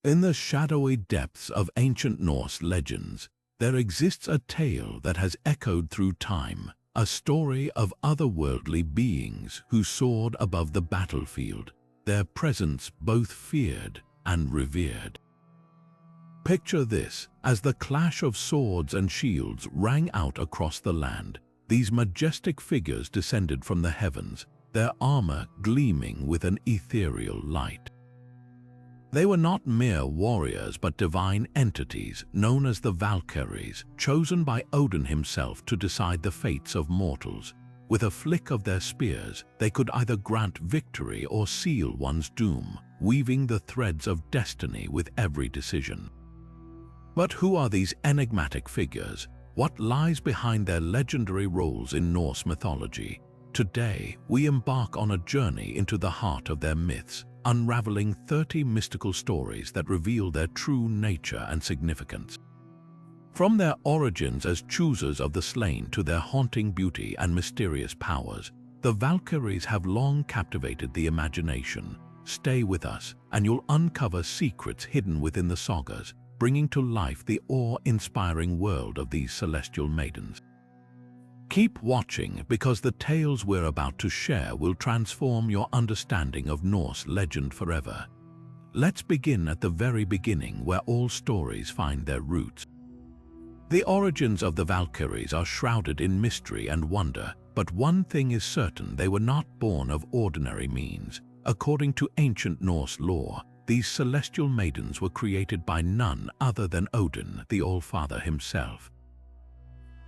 In the shadowy depths of ancient Norse legends, there exists a tale that has echoed through time, a story of otherworldly beings who soared above the battlefield, their presence both feared and revered. Picture this: as the clash of swords and shields rang out across the land, these majestic figures descended from the heavens, their armor gleaming with an ethereal light. They were not mere warriors but divine entities known as the Valkyries, chosen by Odin himself to decide the fates of mortals. With a flick of their spears, they could either grant victory or seal one's doom, weaving the threads of destiny with every decision. But who are these enigmatic figures? What lies behind their legendary roles in Norse mythology? Today, we embark on a journey into the heart of their myths, unraveling 30 mystical stories that reveal their true nature and significance. From their origins as choosers of the slain to their haunting beauty and mysterious powers, the Valkyries have long captivated the imagination. Stay with us, and you'll uncover secrets hidden within the sagas, bringing to life the awe-inspiring world of these celestial maidens. Keep watching, because the tales we're about to share will transform your understanding of Norse legend forever. Let's begin at the very beginning, where all stories find their roots. The origins of the Valkyries are shrouded in mystery and wonder, but one thing is certain: they were not born of ordinary means. According to ancient Norse lore, these celestial maidens were created by none other than Odin, the All-Father himself.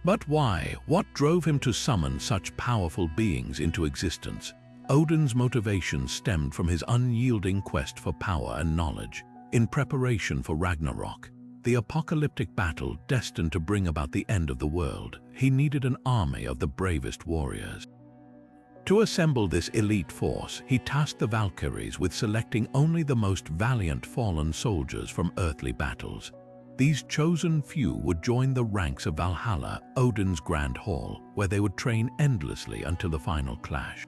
But why? What drove him to summon such powerful beings into existence? Odin's motivation stemmed from his unyielding quest for power and knowledge. In preparation for Ragnarok, the apocalyptic battle destined to bring about the end of the world, he needed an army of the bravest warriors. To assemble this elite force, he tasked the Valkyries with selecting only the most valiant fallen soldiers from earthly battles. These chosen few would join the ranks of Valhalla, Odin's grand hall, where they would train endlessly until the final clash.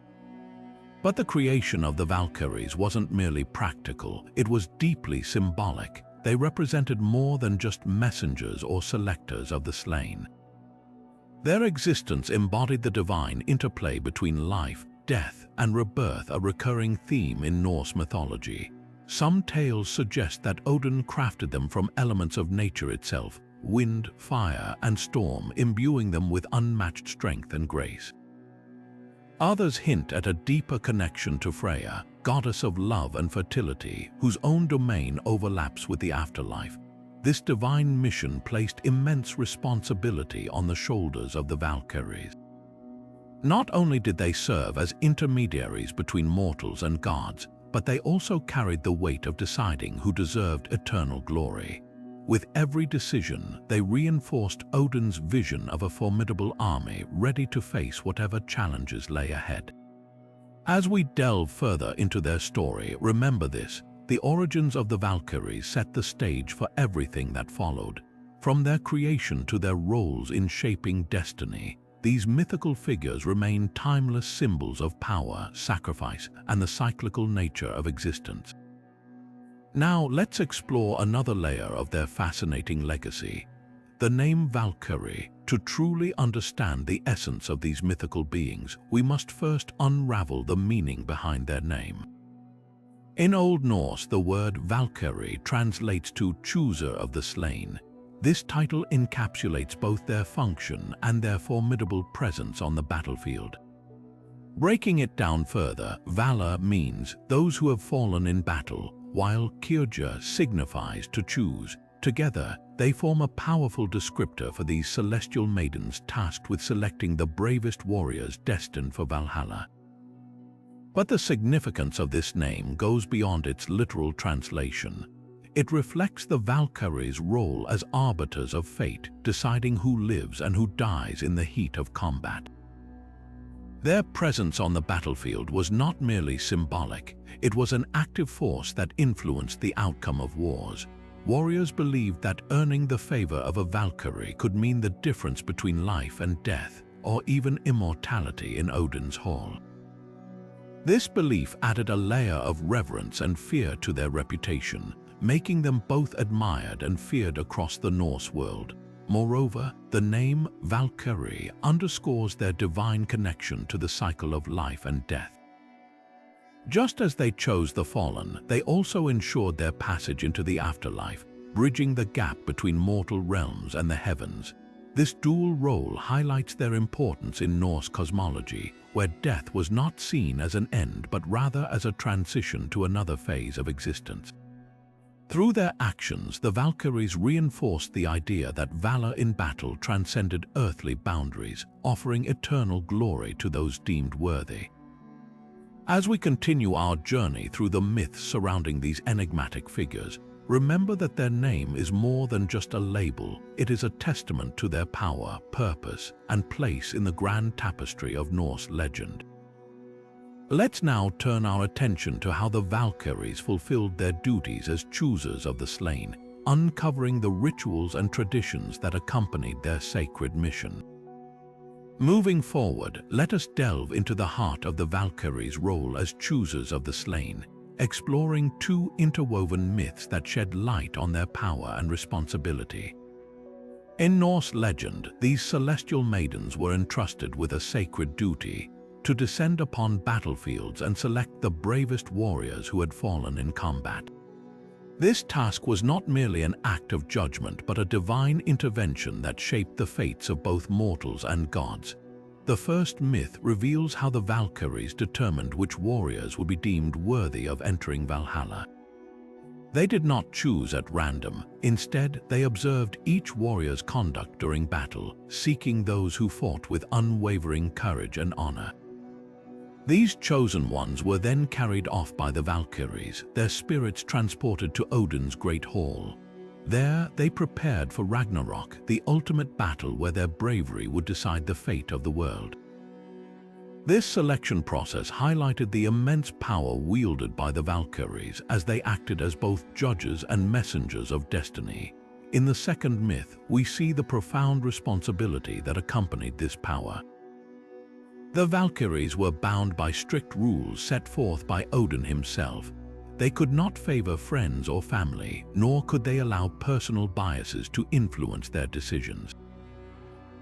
But the creation of the Valkyries wasn't merely practical, it was deeply symbolic. They represented more than just messengers or selectors of the slain. Their existence embodied the divine interplay between life, death, and rebirth, a recurring theme in Norse mythology. Some tales suggest that Odin crafted them from elements of nature itself, wind, fire, and storm, imbuing them with unmatched strength and grace. Others hint at a deeper connection to Freya, goddess of love and fertility, whose own domain overlaps with the afterlife. This divine mission placed immense responsibility on the shoulders of the Valkyries. Not only did they serve as intermediaries between mortals and gods, but they also carried the weight of deciding who deserved eternal glory. With every decision, they reinforced Odin's vision of a formidable army ready to face whatever challenges lay ahead. As we delve further into their story, remember this: the origins of the Valkyries set the stage for everything that followed. From their creation to their roles in shaping destiny, these mythical figures remain timeless symbols of power, sacrifice, and the cyclical nature of existence. Now let's explore another layer of their fascinating legacy: the name Valkyrie. To truly understand the essence of these mythical beings, we must first unravel the meaning behind their name. In Old Norse, the word Valkyrie translates to chooser of the slain. This title encapsulates both their function and their formidable presence on the battlefield. Breaking it down further, valor means those who have fallen in battle, while kyrja signifies to choose. Together, they form a powerful descriptor for these celestial maidens tasked with selecting the bravest warriors destined for Valhalla. But the significance of this name goes beyond its literal translation. It reflects the Valkyries' role as arbiters of fate, deciding who lives and who dies in the heat of combat. Their presence on the battlefield was not merely symbolic, it was an active force that influenced the outcome of wars. Warriors believed that earning the favor of a Valkyrie could mean the difference between life and death, or even immortality in Odin's hall. This belief added a layer of reverence and fear to their reputation, making them both admired and feared across the Norse world. Moreover, the name Valkyrie underscores their divine connection to the cycle of life and death. Just as they chose the fallen, they also ensured their passage into the afterlife, bridging the gap between mortal realms and the heavens. This dual role highlights their importance in Norse cosmology, where death was not seen as an end but rather as a transition to another phase of existence. Through their actions, the Valkyries reinforced the idea that valor in battle transcended earthly boundaries, offering eternal glory to those deemed worthy. As we continue our journey through the myths surrounding these enigmatic figures, remember that their name is more than just a label. It is a testament to their power, purpose, and place in the grand tapestry of Norse legend. Let's now turn our attention to how the Valkyries fulfilled their duties as choosers of the slain, uncovering the rituals and traditions that accompanied their sacred mission. Moving forward, let us delve into the heart of the Valkyries' role as choosers of the slain, exploring two interwoven myths that shed light on their power and responsibility. In Norse legend, these celestial maidens were entrusted with a sacred duty to descend upon battlefields and select the bravest warriors who had fallen in combat. This task was not merely an act of judgment but a divine intervention that shaped the fates of both mortals and gods. The first myth reveals how the Valkyries determined which warriors would be deemed worthy of entering Valhalla. They did not choose at random. Instead, they observed each warrior's conduct during battle, seeking those who fought with unwavering courage and honor. These chosen ones were then carried off by the Valkyries, their spirits transported to Odin's great hall. There, they prepared for Ragnarok, the ultimate battle where their bravery would decide the fate of the world. This selection process highlighted the immense power wielded by the Valkyries as they acted as both judges and messengers of destiny. In the second myth, we see the profound responsibility that accompanied this power. The Valkyries were bound by strict rules set forth by Odin himself. They could not favor friends or family, nor could they allow personal biases to influence their decisions.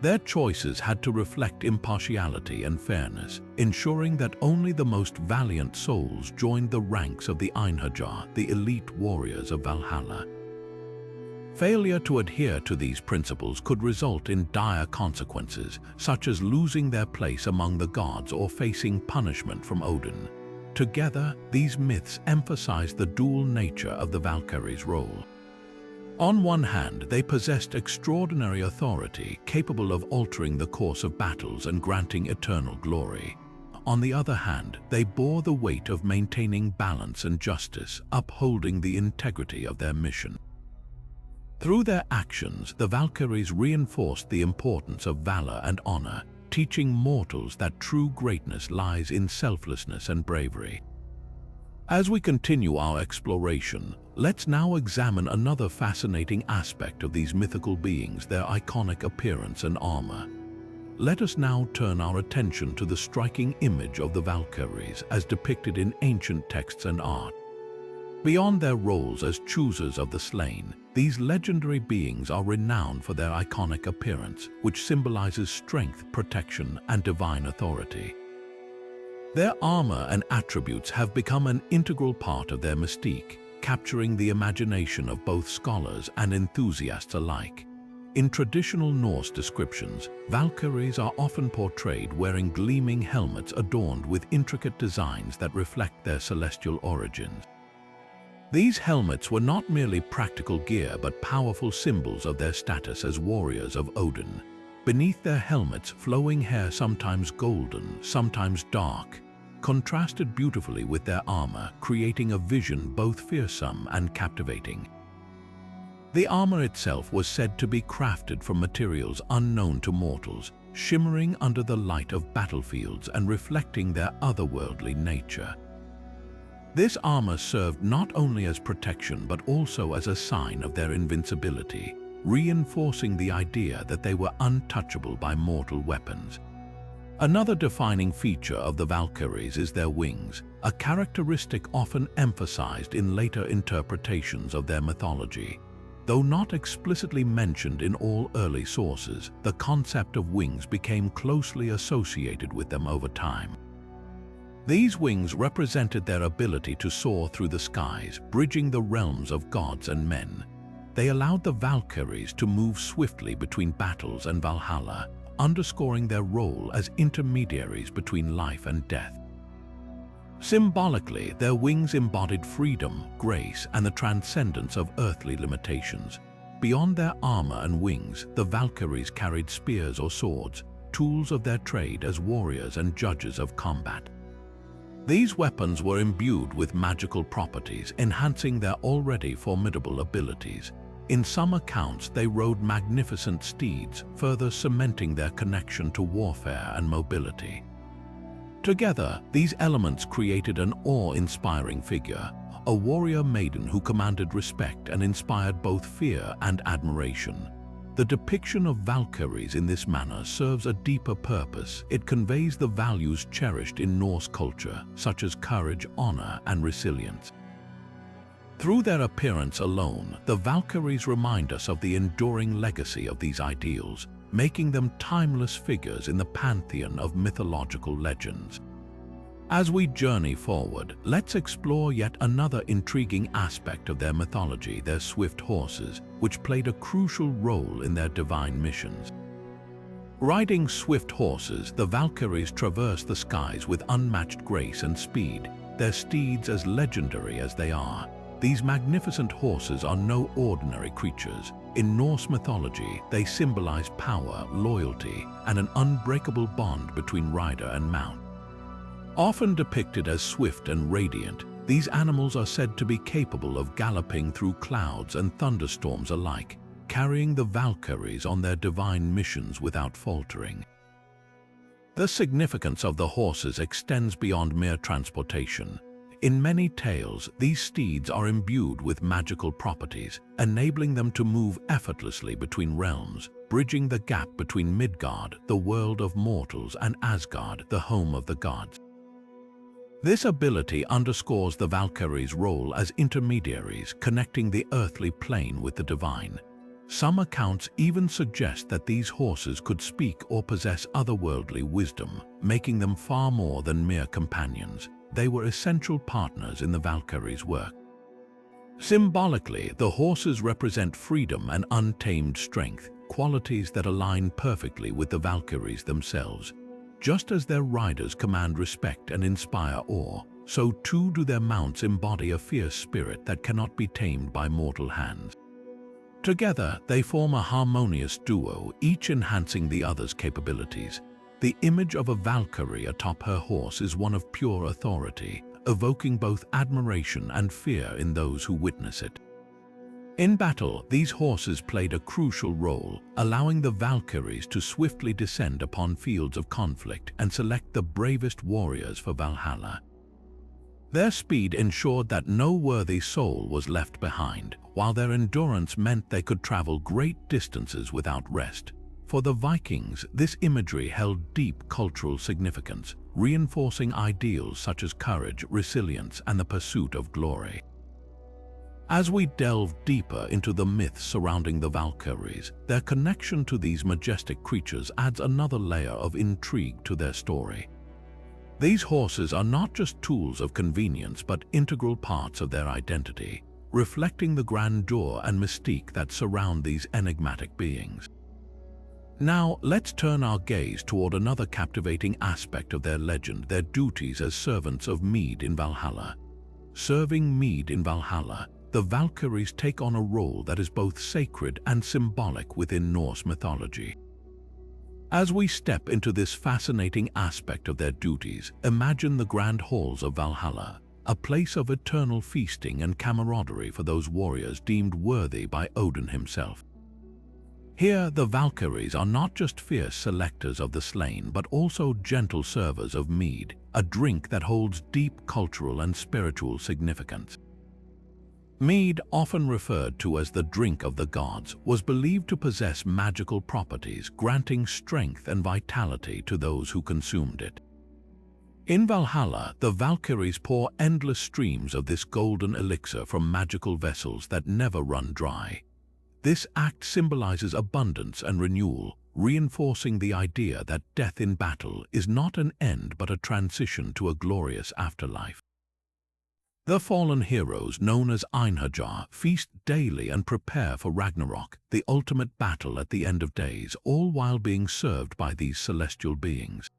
Their choices had to reflect impartiality and fairness, ensuring that only the most valiant souls joined the ranks of the Einherjar, the elite warriors of Valhalla. Failure to adhere to these principles could result in dire consequences, such as losing their place among the gods or facing punishment from Odin. Together, these myths emphasize the dual nature of the Valkyries' role. On one hand, they possessed extraordinary authority, capable of altering the course of battles and granting eternal glory. On the other hand, they bore the weight of maintaining balance and justice, upholding the integrity of their mission. Through their actions, the Valkyries reinforced the importance of valor and honor, teaching mortals that true greatness lies in selflessness and bravery. As we continue our exploration, let's now examine another fascinating aspect of these mythical beings, their iconic appearance and armor. Let us now turn our attention to the striking image of the Valkyries as depicted in ancient texts and art. Beyond their roles as choosers of the slain, these legendary beings are renowned for their iconic appearance, which symbolizes strength, protection, and divine authority. Their armor and attributes have become an integral part of their mystique, capturing the imagination of both scholars and enthusiasts alike. In traditional Norse descriptions, Valkyries are often portrayed wearing gleaming helmets adorned with intricate designs that reflect their celestial origins. These helmets were not merely practical gear but powerful symbols of their status as warriors of Odin. Beneath their helmets, flowing hair, sometimes golden, sometimes dark, contrasted beautifully with their armor, creating a vision both fearsome and captivating. The armor itself was said to be crafted from materials unknown to mortals, shimmering under the light of battlefields and reflecting their otherworldly nature. This armor served not only as protection but also as a sign of their invincibility, reinforcing the idea that they were untouchable by mortal weapons. Another defining feature of the Valkyries is their wings, a characteristic often emphasized in later interpretations of their mythology. Though not explicitly mentioned in all early sources, the concept of wings became closely associated with them over time. These wings represented their ability to soar through the skies, bridging the realms of gods and men. They allowed the Valkyries to move swiftly between battles and Valhalla, underscoring their role as intermediaries between life and death. Symbolically, their wings embodied freedom, grace, and the transcendence of earthly limitations. Beyond their armor and wings, the Valkyries carried spears or swords, tools of their trade as warriors and judges of combat. These weapons were imbued with magical properties, enhancing their already formidable abilities. In some accounts, they rode magnificent steeds, further cementing their connection to warfare and mobility. Together, these elements created an awe-inspiring figure, a warrior maiden who commanded respect and inspired both fear and admiration. The depiction of Valkyries in this manner serves a deeper purpose. It conveys the values cherished in Norse culture, such as courage, honor, and resilience. Through their appearance alone, the Valkyries remind us of the enduring legacy of these ideals, making them timeless figures in the pantheon of mythological legends. As we journey forward, let's explore yet another intriguing aspect of their mythology, their swift horses, which played a crucial role in their divine missions. Riding swift horses, the Valkyries traverse the skies with unmatched grace and speed, their steeds as legendary as they are. These magnificent horses are no ordinary creatures. In Norse mythology, they symbolize power, loyalty, and an unbreakable bond between rider and mount. Often depicted as swift and radiant, these animals are said to be capable of galloping through clouds and thunderstorms alike, carrying the Valkyries on their divine missions without faltering. The significance of the horses extends beyond mere transportation. In many tales, these steeds are imbued with magical properties, enabling them to move effortlessly between realms, bridging the gap between Midgard, the world of mortals, and Asgard, the home of the gods. This ability underscores the Valkyries' role as intermediaries, connecting the earthly plane with the divine. Some accounts even suggest that these horses could speak or possess otherworldly wisdom, making them far more than mere companions. They were essential partners in the Valkyries' work. Symbolically, the horses represent freedom and untamed strength, qualities that align perfectly with the Valkyries themselves. Just as their riders command respect and inspire awe, so too do their mounts embody a fierce spirit that cannot be tamed by mortal hands. Together, they form a harmonious duo, each enhancing the other's capabilities. The image of a Valkyrie atop her horse is one of pure authority, evoking both admiration and fear in those who witness it. In battle, these horses played a crucial role, allowing the Valkyries to swiftly descend upon fields of conflict and select the bravest warriors for Valhalla. Their speed ensured that no worthy soul was left behind, while their endurance meant they could travel great distances without rest. For the Vikings, this imagery held deep cultural significance, reinforcing ideals such as courage, resilience, and the pursuit of glory. As we delve deeper into the myths surrounding the Valkyries, their connection to these majestic creatures adds another layer of intrigue to their story. These horses are not just tools of convenience but integral parts of their identity, reflecting the grandeur and mystique that surround these enigmatic beings. Now, let's turn our gaze toward another captivating aspect of their legend, their duties as servants of mead in Valhalla. Serving mead in Valhalla, the Valkyries take on a role that is both sacred and symbolic within Norse mythology. As we step into this fascinating aspect of their duties, imagine the grand halls of Valhalla, a place of eternal feasting and camaraderie for those warriors deemed worthy by Odin himself. Here, the Valkyries are not just fierce selectors of the slain, but also gentle servers of mead, a drink that holds deep cultural and spiritual significance. Mead, often referred to as the drink of the gods, was believed to possess magical properties, granting strength and vitality to those who consumed it. In Valhalla, the Valkyries pour endless streams of this golden elixir from magical vessels that never run dry. This act symbolizes abundance and renewal, reinforcing the idea that death in battle is not an end but a transition to a glorious afterlife. The fallen heroes, known as Einherjar, feast daily and prepare for Ragnarok, the ultimate battle at the end of days, all while being served by these celestial beings.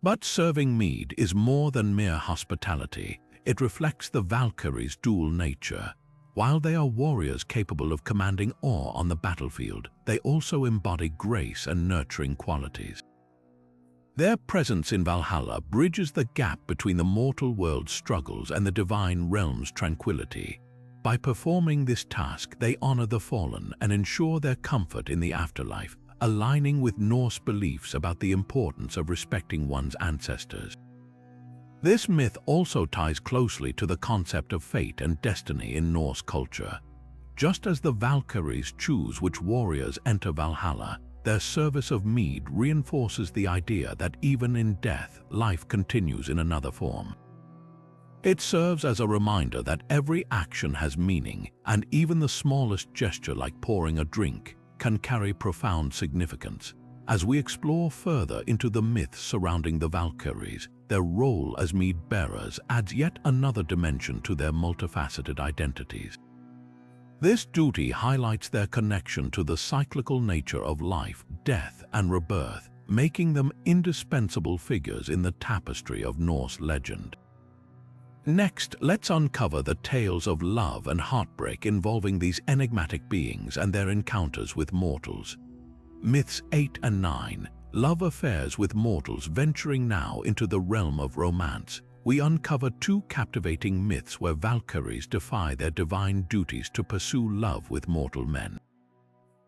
But serving mead is more than mere hospitality. It reflects the Valkyries' dual nature. While they are warriors capable of commanding awe on the battlefield, they also embody grace and nurturing qualities. Their presence in Valhalla bridges the gap between the mortal world's struggles and the divine realm's tranquility. By performing this task, they honor the fallen and ensure their comfort in the afterlife, aligning with Norse beliefs about the importance of respecting one's ancestors. This myth also ties closely to the concept of fate and destiny in Norse culture. Just as the Valkyries choose which warriors enter Valhalla, their service of mead reinforces the idea that even in death, life continues in another form. It serves as a reminder that every action has meaning, and even the smallest gesture like pouring a drink can carry profound significance. As we explore further into the myths surrounding the Valkyries, their role as mead-bearers adds yet another dimension to their multifaceted identities. This duty highlights their connection to the cyclical nature of life, death, and rebirth, making them indispensable figures in the tapestry of Norse legend. Next, let's uncover the tales of love and heartbreak involving these enigmatic beings and their encounters with mortals. Myths 8 and 9, love affairs with mortals. Venturing now into the realm of romance, we uncover two captivating myths where Valkyries defy their divine duties to pursue love with mortal men.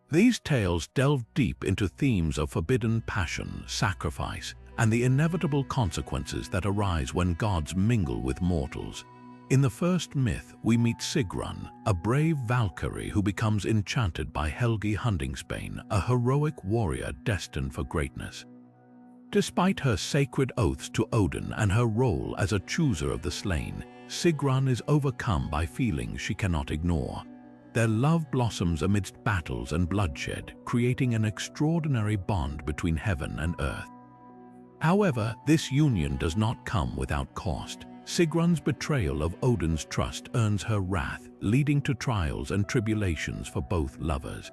These tales delve deep into themes of forbidden passion, sacrifice, and the inevitable consequences that arise when gods mingle with mortals. In the first myth, we meet Sigrun, a brave Valkyrie who becomes enchanted by Helgi Hundingsbane, a heroic warrior destined for greatness. Despite her sacred oaths to Odin and her role as a chooser of the slain, Sigrun is overcome by feelings she cannot ignore. Their love blossoms amidst battles and bloodshed, creating an extraordinary bond between heaven and earth. However, this union does not come without cost. Sigrun's betrayal of Odin's trust earns her wrath, leading to trials and tribulations for both lovers.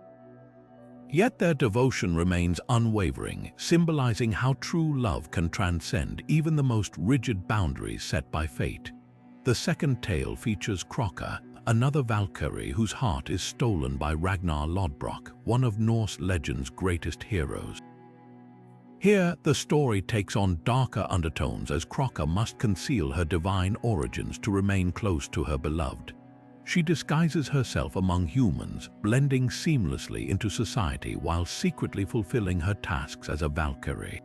Yet their devotion remains unwavering, symbolizing how true love can transcend even the most rigid boundaries set by fate. The second tale features Krokka, another Valkyrie whose heart is stolen by Ragnar Lodbrok, one of Norse legend's greatest heroes. Here, the story takes on darker undertones as Krokka must conceal her divine origins to remain close to her beloved. She disguises herself among humans, blending seamlessly into society while secretly fulfilling her tasks as a Valkyrie.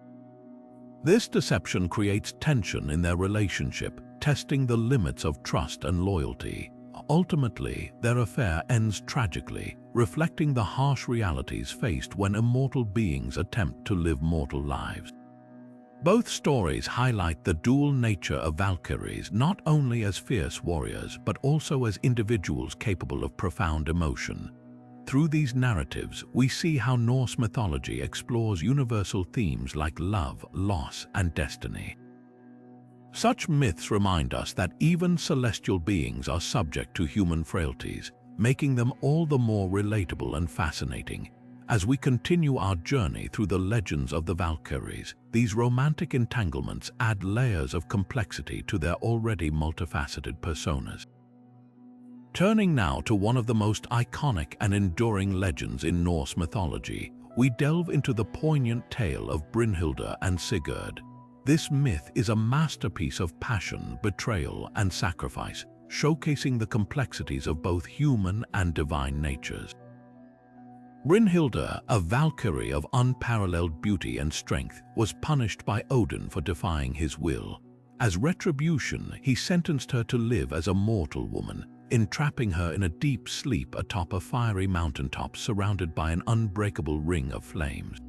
This deception creates tension in their relationship, testing the limits of trust and loyalty. Ultimately, their affair ends tragically, reflecting the harsh realities faced when immortal beings attempt to live mortal lives. Both stories highlight the dual nature of Valkyries, not only as fierce warriors, but also as individuals capable of profound emotion. Through these narratives, we see how Norse mythology explores universal themes like love, loss, and destiny. Such myths remind us that even celestial beings are subject to human frailties, making them all the more relatable and fascinating. As we continue our journey through the legends of the Valkyries, these romantic entanglements add layers of complexity to their already multifaceted personas. Turning now to one of the most iconic and enduring legends in Norse mythology, we delve into the poignant tale of Brynhildr and Sigurd. This myth is a masterpiece of passion, betrayal, and sacrifice, showcasing the complexities of both human and divine natures. Brynhildr, a Valkyrie of unparalleled beauty and strength, was punished by Odin for defying his will. As retribution, he sentenced her to live as a mortal woman, entrapping her in a deep sleep atop a fiery mountaintop surrounded by an unbreakable ring of flames.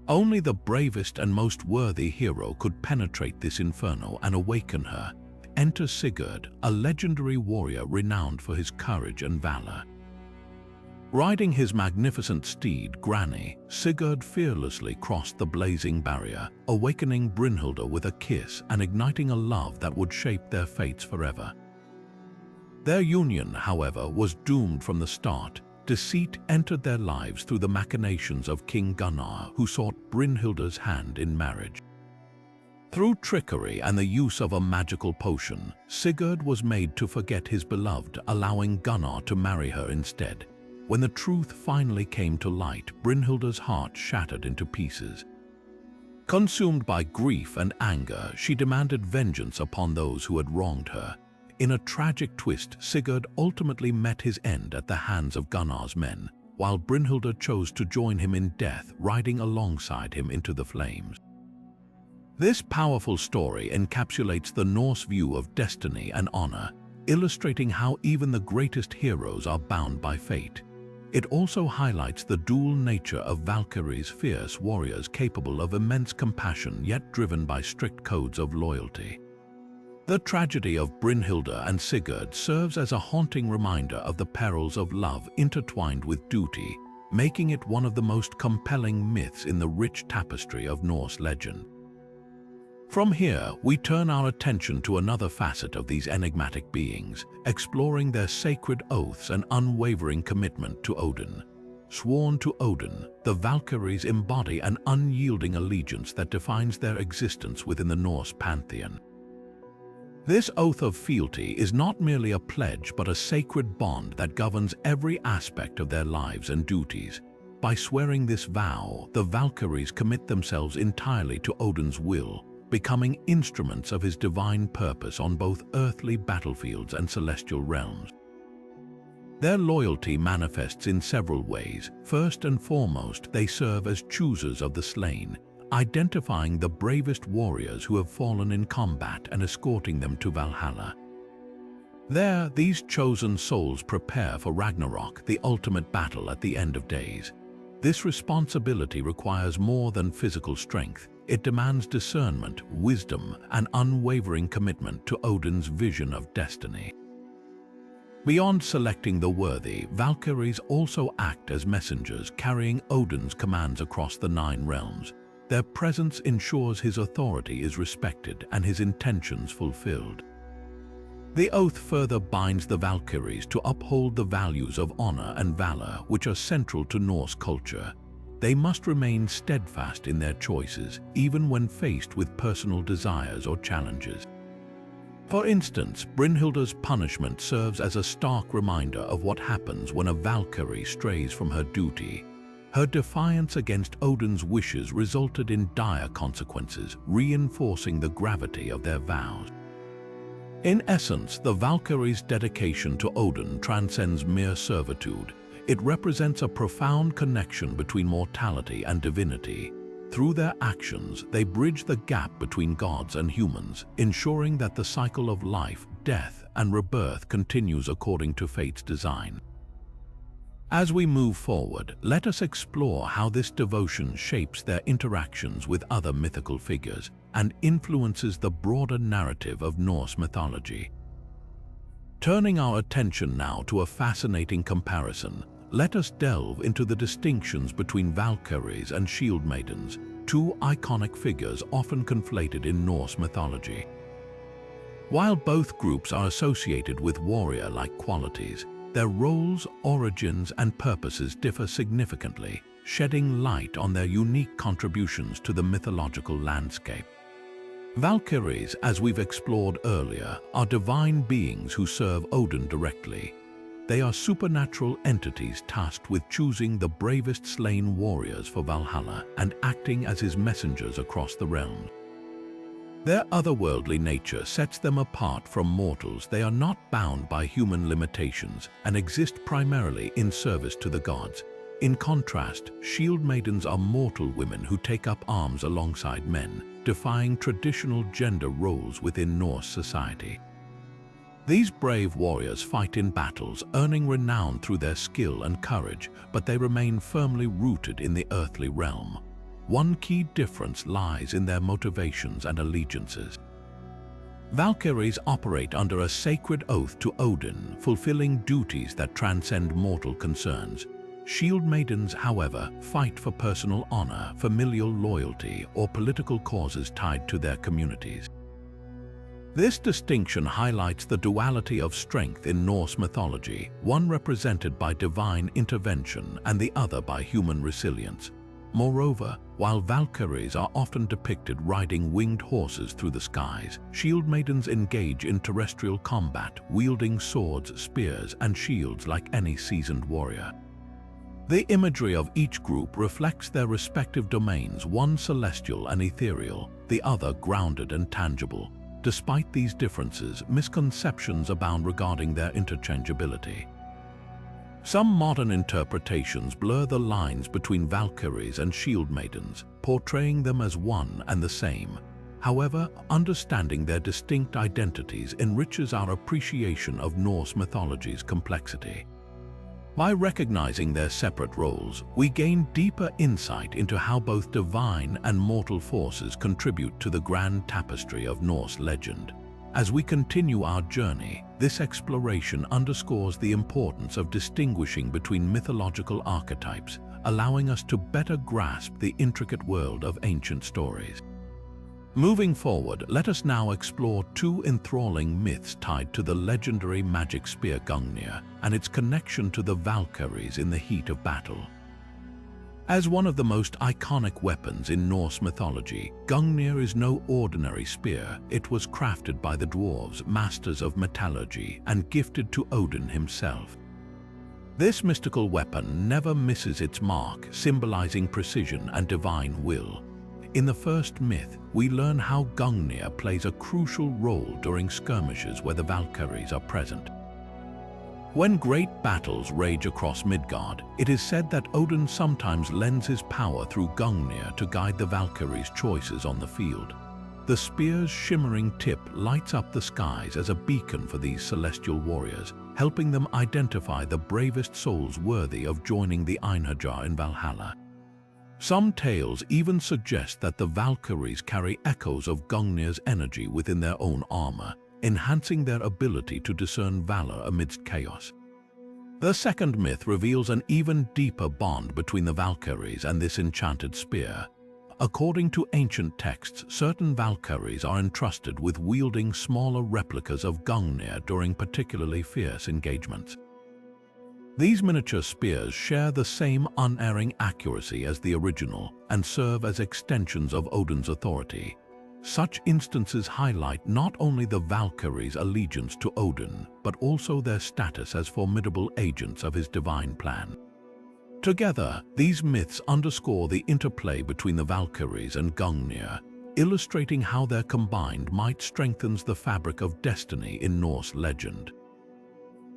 Only the bravest and most worthy hero could penetrate this inferno and awaken her. Enter Sigurd, a legendary warrior renowned for his courage and valor. Riding his magnificent steed, Grani, Sigurd fearlessly crossed the blazing barrier, awakening Brynhildr with a kiss and igniting a love that would shape their fates forever. Their union, however, was doomed from the start. Deceit entered their lives through the machinations of King Gunnar, who sought Brynhildr's hand in marriage. Through trickery and the use of a magical potion, Sigurd was made to forget his beloved, allowing Gunnar to marry her instead. When the truth finally came to light, Brynhildr's heart shattered into pieces. Consumed by grief and anger, she demanded vengeance upon those who had wronged her. In a tragic twist, Sigurd ultimately met his end at the hands of Gunnar's men, while Brynhildr chose to join him in death, riding alongside him into the flames. This powerful story encapsulates the Norse view of destiny and honor, illustrating how even the greatest heroes are bound by fate. It also highlights the dual nature of Valkyries, fierce warriors capable of immense compassion yet driven by strict codes of loyalty. The tragedy of Brynhildr and Sigurd serves as a haunting reminder of the perils of love intertwined with duty, making it one of the most compelling myths in the rich tapestry of Norse legend. From here, we turn our attention to another facet of these enigmatic beings, exploring their sacred oaths and unwavering commitment to Odin. Sworn to Odin, the Valkyries embody an unyielding allegiance that defines their existence within the Norse pantheon. This oath of fealty is not merely a pledge but a sacred bond that governs every aspect of their lives and duties. By swearing this vow, the Valkyries commit themselves entirely to Odin's will, becoming instruments of his divine purpose on both earthly battlefields and celestial realms. Their loyalty manifests in several ways. First and foremost, they serve as choosers of the slain, identifying the bravest warriors who have fallen in combat and escorting them to Valhalla. There, these chosen souls prepare for Ragnarok, the ultimate battle at the end of days. This responsibility requires more than physical strength. It demands discernment, wisdom, and unwavering commitment to Odin's vision of destiny. Beyond selecting the worthy, Valkyries also act as messengers, carrying Odin's commands across the 9 realms. Their presence ensures his authority is respected and his intentions fulfilled. The oath further binds the Valkyries to uphold the values of honor and valor, which are central to Norse culture. They must remain steadfast in their choices, even when faced with personal desires or challenges. For instance, Brynhildr's punishment serves as a stark reminder of what happens when a Valkyrie strays from her duty. Her defiance against Odin's wishes resulted in dire consequences, reinforcing the gravity of their vows. In essence, the Valkyries' dedication to Odin transcends mere servitude. It represents a profound connection between mortality and divinity. Through their actions, they bridge the gap between gods and humans, ensuring that the cycle of life, death, and rebirth continues according to fate's design. As we move forward, let us explore how this devotion shapes their interactions with other mythical figures and influences the broader narrative of Norse mythology. Turning our attention now to a fascinating comparison, let us delve into the distinctions between Valkyries and shield maidens, 2 iconic figures often conflated in Norse mythology. While both groups are associated with warrior-like qualities, their roles, origins, and purposes differ significantly, shedding light on their unique contributions to the mythological landscape. Valkyries, as we've explored earlier, are divine beings who serve Odin directly. They are supernatural entities tasked with choosing the bravest slain warriors for Valhalla and acting as his messengers across the realms. Their otherworldly nature sets them apart from mortals. They are not bound by human limitations and exist primarily in service to the gods. In contrast, shield maidens are mortal women who take up arms alongside men, defying traditional gender roles within Norse society. These brave warriors fight in battles, earning renown through their skill and courage, but they remain firmly rooted in the earthly realm. One key difference lies in their motivations and allegiances. Valkyries operate under a sacred oath to Odin, fulfilling duties that transcend mortal concerns. Shield maidens, however, fight for personal honor, familial loyalty, or political causes tied to their communities. This distinction highlights the duality of strength in Norse mythology, one represented by divine intervention and the other by human resilience. Moreover, while Valkyries are often depicted riding winged horses through the skies, shield maidens engage in terrestrial combat, wielding swords, spears, and shields like any seasoned warrior. The imagery of each group reflects their respective domains, one celestial and ethereal, the other grounded and tangible. Despite these differences, misconceptions abound regarding their interchangeability. Some modern interpretations blur the lines between Valkyries and shield maidens, portraying them as one and the same. However, understanding their distinct identities enriches our appreciation of Norse mythology's complexity. By recognizing their separate roles, we gain deeper insight into how both divine and mortal forces contribute to the grand tapestry of Norse legend. As we continue our journey, this exploration underscores the importance of distinguishing between mythological archetypes, allowing us to better grasp the intricate world of ancient stories. Moving forward, let us now explore two enthralling myths tied to the legendary magic spear Gungnir and its connection to the Valkyries in the heat of battle. As one of the most iconic weapons in Norse mythology, Gungnir is no ordinary spear. It was crafted by the dwarves, masters of metallurgy, and gifted to Odin himself. This mystical weapon never misses its mark, symbolizing precision and divine will. In the first myth, we learn how Gungnir plays a crucial role during skirmishes where the Valkyries are present. When great battles rage across Midgard, it is said that Odin sometimes lends his power through Gungnir to guide the Valkyries' choices on the field. The spear's shimmering tip lights up the skies as a beacon for these celestial warriors, helping them identify the bravest souls worthy of joining the Einherjar in Valhalla. Some tales even suggest that the Valkyries carry echoes of Gungnir's energy within their own armor, enhancing their ability to discern valor amidst chaos. The second myth reveals an even deeper bond between the Valkyries and this enchanted spear. According to ancient texts, certain Valkyries are entrusted with wielding smaller replicas of Gungnir during particularly fierce engagements. These miniature spears share the same unerring accuracy as the original and serve as extensions of Odin's authority. Such instances highlight not only the Valkyries' allegiance to Odin, but also their status as formidable agents of his divine plan. Together, these myths underscore the interplay between the Valkyries and Gungnir, illustrating how their combined might strengthens the fabric of destiny in Norse legend.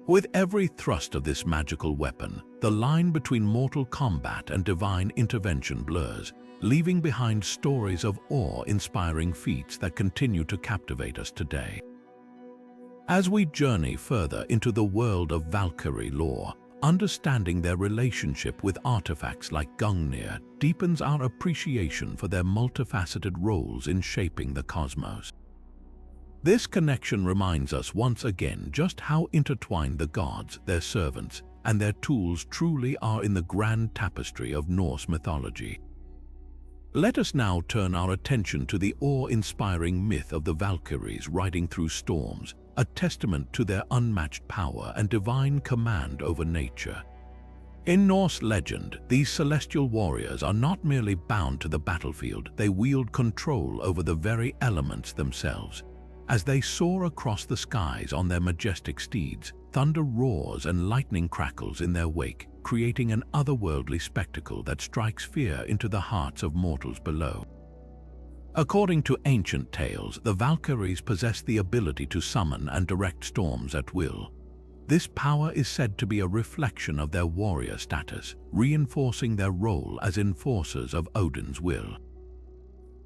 With every thrust of this magical weapon, the line between mortal combat and divine intervention blurs, leaving behind stories of awe-inspiring feats that continue to captivate us today. As we journey further into the world of Valkyrie lore, understanding their relationship with artifacts like Gungnir deepens our appreciation for their multifaceted roles in shaping the cosmos. This connection reminds us once again just how intertwined the gods, their servants, and their tools truly are in the grand tapestry of Norse mythology. Let us now turn our attention to the awe-inspiring myth of the Valkyries riding through storms, a testament to their unmatched power and divine command over nature. In Norse legend, these celestial warriors are not merely bound to the battlefield, they wield control over the very elements themselves. As they soar across the skies on their majestic steeds, thunder roars and lightning crackles in their wake, creating an otherworldly spectacle that strikes fear into the hearts of mortals below. According to ancient tales, the Valkyries possess the ability to summon and direct storms at will. This power is said to be a reflection of their warrior status, reinforcing their role as enforcers of Odin's will.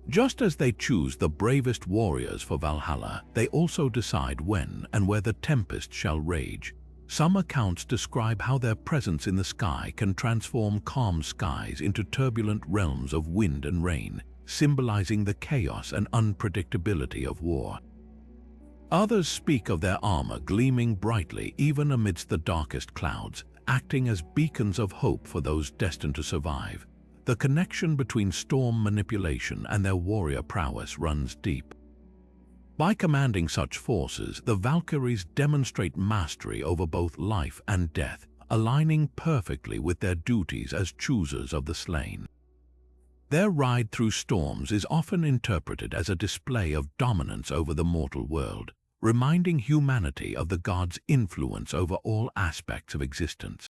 Just as they choose the bravest warriors for Valhalla, they also decide when and where the tempest shall rage. Some accounts describe how their presence in the sky can transform calm skies into turbulent realms of wind and rain, symbolizing the chaos and unpredictability of war. Others speak of their armor gleaming brightly even amidst the darkest clouds, acting as beacons of hope for those destined to survive. The connection between storm manipulation and their warrior prowess runs deep. By commanding such forces, the Valkyries demonstrate mastery over both life and death, aligning perfectly with their duties as choosers of the slain. Their ride through storms is often interpreted as a display of dominance over the mortal world, reminding humanity of the gods' influence over all aspects of existence.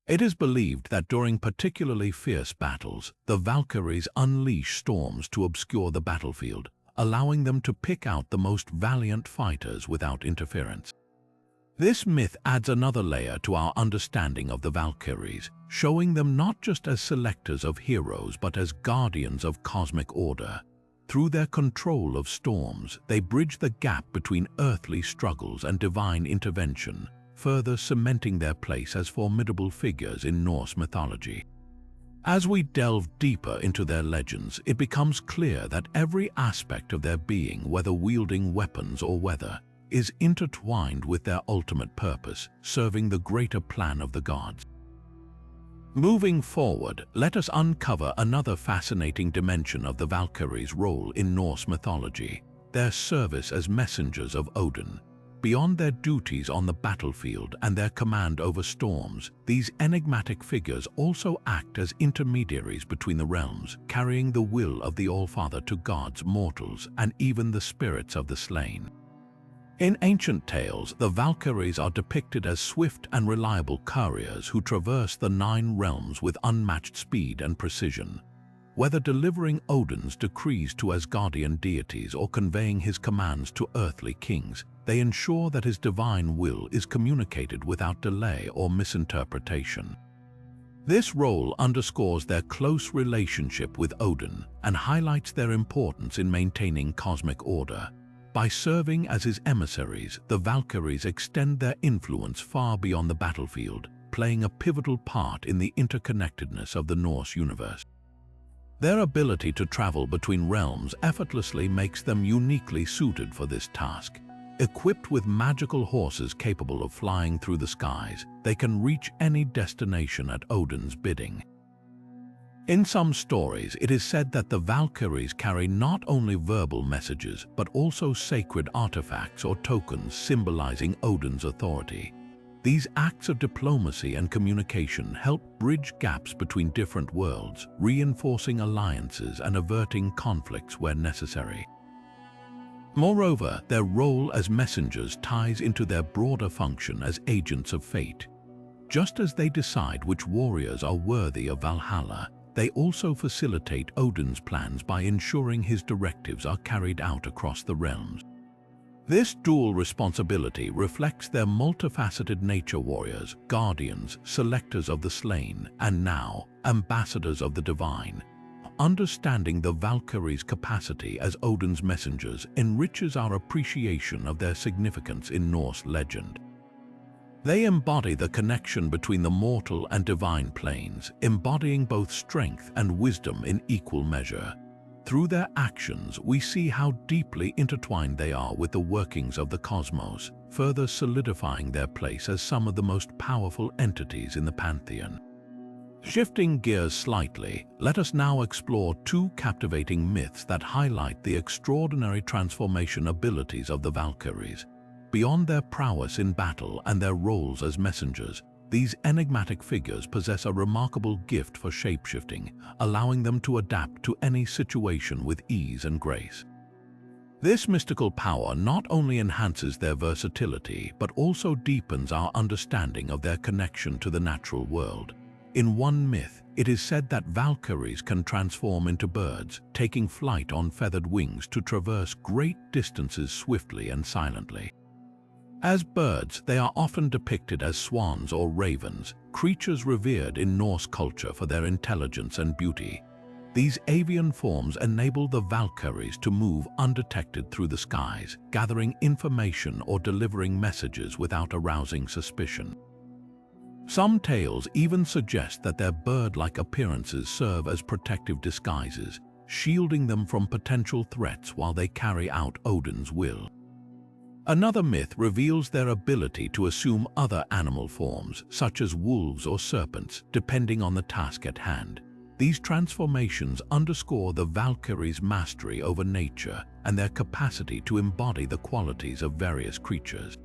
It is believed that during particularly fierce battles, the Valkyries unleash storms to obscure the battlefield, allowing them to pick out the most valiant fighters without interference. This myth adds another layer to our understanding of the Valkyries, showing them not just as selectors of heroes but as guardians of cosmic order. Through their control of storms, they bridge the gap between earthly struggles and divine intervention, further cementing their place as formidable figures in Norse mythology. As we delve deeper into their legends, it becomes clear that every aspect of their being, whether wielding weapons or weather, is intertwined with their ultimate purpose, serving the greater plan of the gods. Moving forward, let us uncover another fascinating dimension of the Valkyries' role in Norse mythology: their service as messengers of Odin. Beyond their duties on the battlefield and their command over storms, these enigmatic figures also act as intermediaries between the realms, carrying the will of the All-Father to gods, mortals, and even the spirits of the slain. In ancient tales, the Valkyries are depicted as swift and reliable couriers who traverse the 9 realms with unmatched speed and precision. Whether delivering Odin's decrees to Asgardian deities or conveying his commands to earthly kings, they ensure that his divine will is communicated without delay or misinterpretation. This role underscores their close relationship with Odin and highlights their importance in maintaining cosmic order. By serving as his emissaries, the Valkyries extend their influence far beyond the battlefield, playing a pivotal part in the interconnectedness of the Norse universe. Their ability to travel between realms effortlessly makes them uniquely suited for this task. Equipped with magical horses capable of flying through the skies, they can reach any destination at Odin's bidding. In some stories, it is said that the Valkyries carry not only verbal messages, but also sacred artifacts or tokens symbolizing Odin's authority. These acts of diplomacy and communication help bridge gaps between different worlds, reinforcing alliances and averting conflicts where necessary. Moreover, their role as messengers ties into their broader function as agents of fate. Just as they decide which warriors are worthy of Valhalla, they also facilitate Odin's plans by ensuring his directives are carried out across the realms. This dual responsibility reflects their multifaceted nature: warriors, guardians, selectors of the slain, and now, ambassadors of the divine. Understanding the Valkyries' capacity as Odin's messengers enriches our appreciation of their significance in Norse legend. They embody the connection between the mortal and divine planes, embodying both strength and wisdom in equal measure. Through their actions, we see how deeply intertwined they are with the workings of the cosmos, further solidifying their place as some of the most powerful entities in the pantheon. Shifting gears slightly, let us now explore 2 captivating myths that highlight the extraordinary transformation abilities of the Valkyries. Beyond their prowess in battle and their roles as messengers, these enigmatic figures possess a remarkable gift for shapeshifting, allowing them to adapt to any situation with ease and grace. This mystical power not only enhances their versatility, but also deepens our understanding of their connection to the natural world. In one myth, it is said that Valkyries can transform into birds, taking flight on feathered wings to traverse great distances swiftly and silently. As birds, they are often depicted as swans or ravens, creatures revered in Norse culture for their intelligence and beauty. These avian forms enable the Valkyries to move undetected through the skies, gathering information or delivering messages without arousing suspicion. Some tales even suggest that their bird-like appearances serve as protective disguises, shielding them from potential threats while they carry out Odin's will. Another myth reveals their ability to assume other animal forms, such as wolves or serpents, depending on the task at hand. These transformations underscore the Valkyries' mastery over nature and their capacity to embody the qualities of various creatures.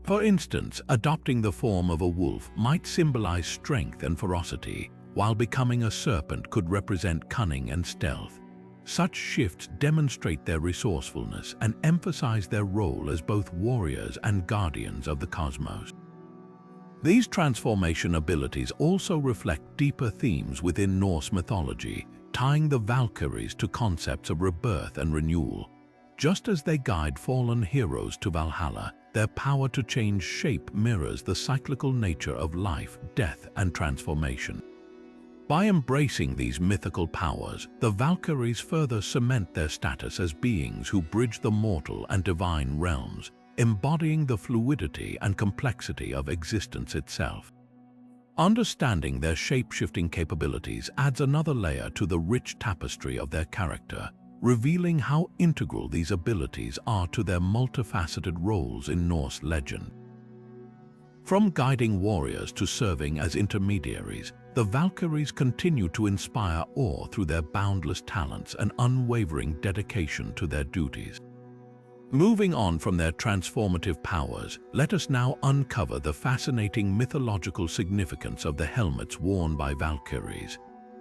For instance, adopting the form of a wolf might symbolize strength and ferocity, while becoming a serpent could represent cunning and stealth. Such shifts demonstrate their resourcefulness and emphasize their role as both warriors and guardians of the cosmos. These transformation abilities also reflect deeper themes within Norse mythology, tying the Valkyries to concepts of rebirth and renewal. Just as they guide fallen heroes to Valhalla, their power to change shape mirrors the cyclical nature of life, death, and transformation. By embracing these mythical powers, the Valkyries further cement their status as beings who bridge the mortal and divine realms, embodying the fluidity and complexity of existence itself. Understanding their shape-shifting capabilities adds another layer to the rich tapestry of their character, revealing how integral these abilities are to their multifaceted roles in Norse legend. From guiding warriors to serving as intermediaries, the Valkyries continue to inspire awe through their boundless talents and unwavering dedication to their duties. Moving on from their transformative powers, let us now uncover the fascinating mythological significance of the helmets worn by Valkyries.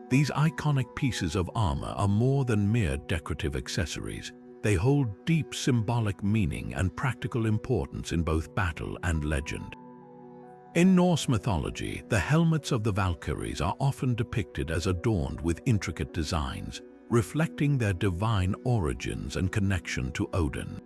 These iconic pieces of armor are more than mere decorative accessories. They hold deep symbolic meaning and practical importance in both battle and legend. In Norse mythology, the helmets of the Valkyries are often depicted as adorned with intricate designs, reflecting their divine origins and connection to Odin.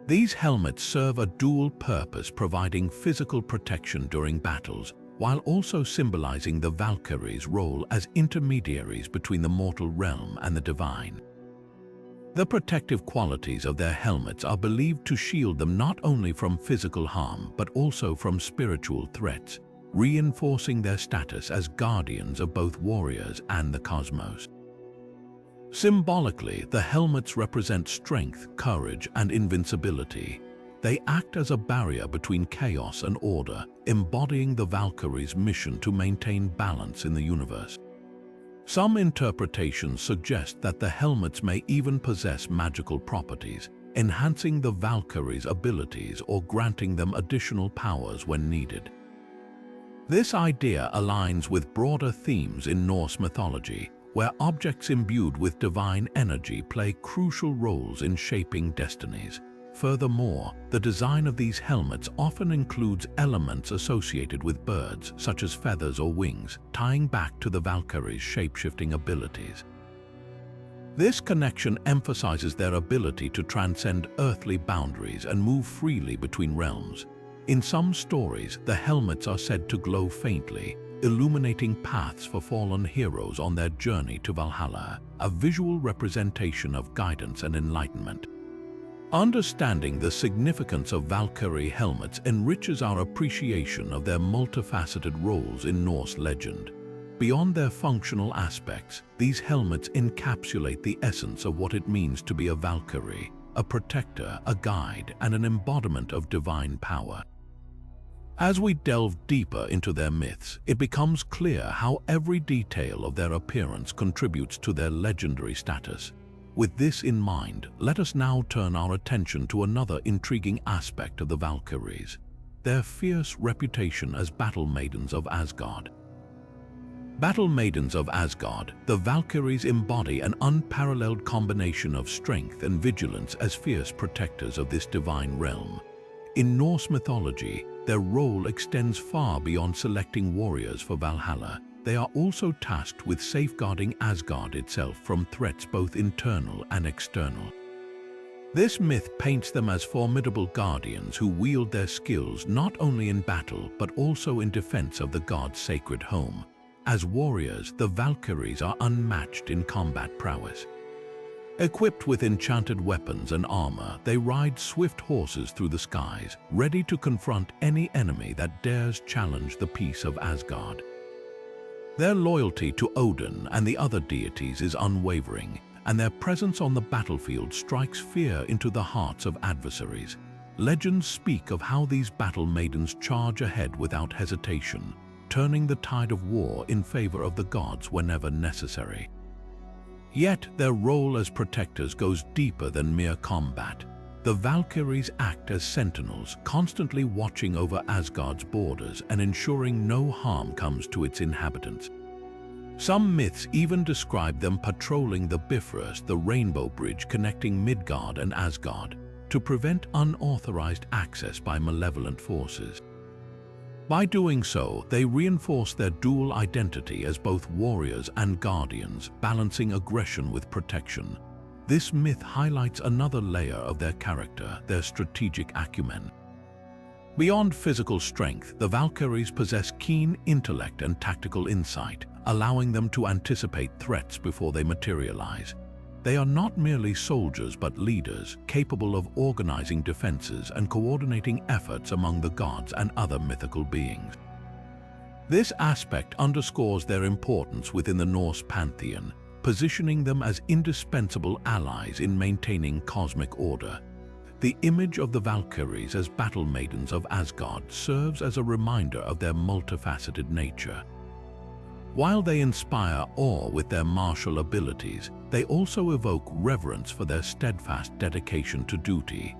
These helmets serve a dual purpose, providing physical protection during battles, while also symbolizing the Valkyries' role as intermediaries between the mortal realm and the divine. The protective qualities of their helmets are believed to shield them not only from physical harm but also from spiritual threats, reinforcing their status as guardians of both warriors and the cosmos. Symbolically, the helmets represent strength, courage, and invincibility. They act as a barrier between chaos and order, embodying the Valkyries' mission to maintain balance in the universe. Some interpretations suggest that the helmets may even possess magical properties, enhancing the Valkyries' abilities or granting them additional powers when needed. This idea aligns with broader themes in Norse mythology, where objects imbued with divine energy play crucial roles in shaping destinies. Furthermore, the design of these helmets often includes elements associated with birds, such as feathers or wings, tying back to the Valkyries' shape-shifting abilities. This connection emphasizes their ability to transcend earthly boundaries and move freely between realms. In some stories, the helmets are said to glow faintly, illuminating paths for fallen heroes on their journey to Valhalla, a visual representation of guidance and enlightenment. Understanding the significance of Valkyrie helmets enriches our appreciation of their multifaceted roles in Norse legend. Beyond their functional aspects, these helmets encapsulate the essence of what it means to be a Valkyrie, a protector, a guide, and an embodiment of divine power. As we delve deeper into their myths, it becomes clear how every detail of their appearance contributes to their legendary status. With this in mind, let us now turn our attention to another intriguing aspect of the Valkyries: their fierce reputation as battle maidens of Asgard. Battle maidens of Asgard, the Valkyries embody an unparalleled combination of strength and vigilance as fierce protectors of this divine realm. In Norse mythology, their role extends far beyond selecting warriors for Valhalla. They are also tasked with safeguarding Asgard itself from threats both internal and external. This myth paints them as formidable guardians who wield their skills not only in battle but also in defense of the god's sacred home. As warriors, the Valkyries are unmatched in combat prowess. Equipped with enchanted weapons and armor, they ride swift horses through the skies, ready to confront any enemy that dares challenge the peace of Asgard. Their loyalty to Odin and the other deities is unwavering, and their presence on the battlefield strikes fear into the hearts of adversaries. Legends speak of how these battle maidens charge ahead without hesitation, turning the tide of war in favor of the gods whenever necessary. Yet their role as protectors goes deeper than mere combat. The Valkyries act as sentinels, constantly watching over Asgard's borders and ensuring no harm comes to its inhabitants. Some myths even describe them patrolling the Bifrost, the rainbow bridge connecting Midgard and Asgard, to prevent unauthorized access by malevolent forces. By doing so, they reinforce their dual identity as both warriors and guardians, balancing aggression with protection. This myth highlights another layer of their character, their strategic acumen. Beyond physical strength, the Valkyries possess keen intellect and tactical insight, allowing them to anticipate threats before they materialize. They are not merely soldiers but leaders, capable of organizing defenses and coordinating efforts among the gods and other mythical beings. This aspect underscores their importance within the Norse pantheon, positioning them as indispensable allies in maintaining cosmic order. The image of the Valkyries as battle maidens of Asgard serves as a reminder of their multifaceted nature. While they inspire awe with their martial abilities, they also evoke reverence for their steadfast dedication to duty.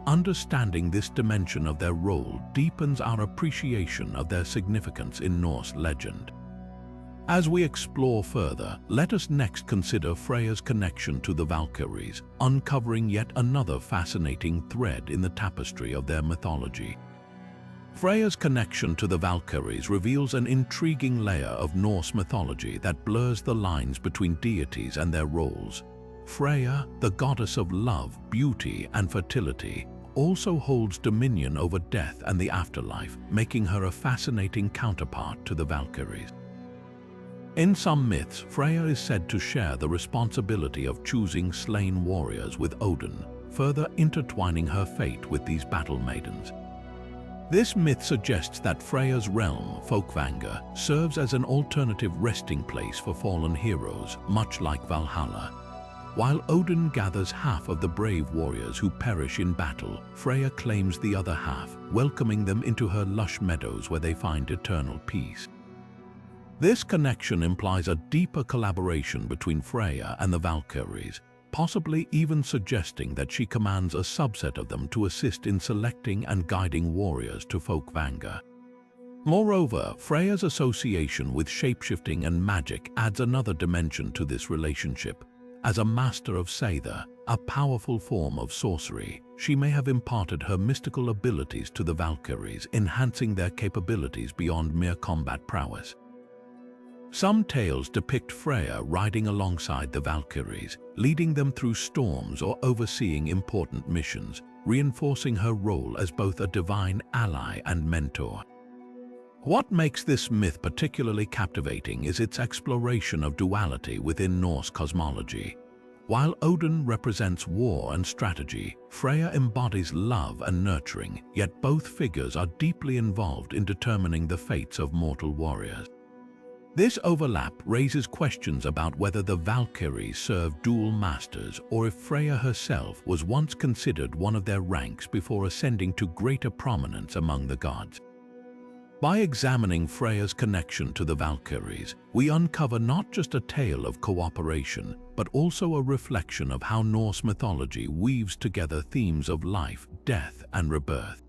Understanding this dimension of their role deepens our appreciation of their significance in Norse legend. As we explore further, let us next consider Freya's connection to the Valkyries, uncovering yet another fascinating thread in the tapestry of their mythology. Freya's connection to the Valkyries reveals an intriguing layer of Norse mythology that blurs the lines between deities and their roles. Freya, the goddess of love, beauty, and fertility, also holds dominion over death and the afterlife, making her a fascinating counterpart to the Valkyries. In some myths, Freya is said to share the responsibility of choosing slain warriors with Odin, further intertwining her fate with these battle maidens. This myth suggests that Freya's realm, Folkvangr, serves as an alternative resting place for fallen heroes, much like Valhalla. While Odin gathers half of the brave warriors who perish in battle, Freya claims the other half, welcoming them into her lush meadows where they find eternal peace. This connection implies a deeper collaboration between Freya and the Valkyries, possibly even suggesting that she commands a subset of them to assist in selecting and guiding warriors to Folkvangr. Moreover, Freya's association with shapeshifting and magic adds another dimension to this relationship. As a master of Seidr, a powerful form of sorcery, she may have imparted her mystical abilities to the Valkyries, enhancing their capabilities beyond mere combat prowess. Some tales depict Freya riding alongside the Valkyries, leading them through storms or overseeing important missions, reinforcing her role as both a divine ally and mentor. What makes this myth particularly captivating is its exploration of duality within Norse cosmology. While Odin represents war and strategy, Freya embodies love and nurturing, yet both figures are deeply involved in determining the fates of mortal warriors. This overlap raises questions about whether the Valkyries serve dual masters or if Freya herself was once considered one of their ranks before ascending to greater prominence among the gods. By examining Freya's connection to the Valkyries, we uncover not just a tale of cooperation, but also a reflection of how Norse mythology weaves together themes of life, death, and rebirth.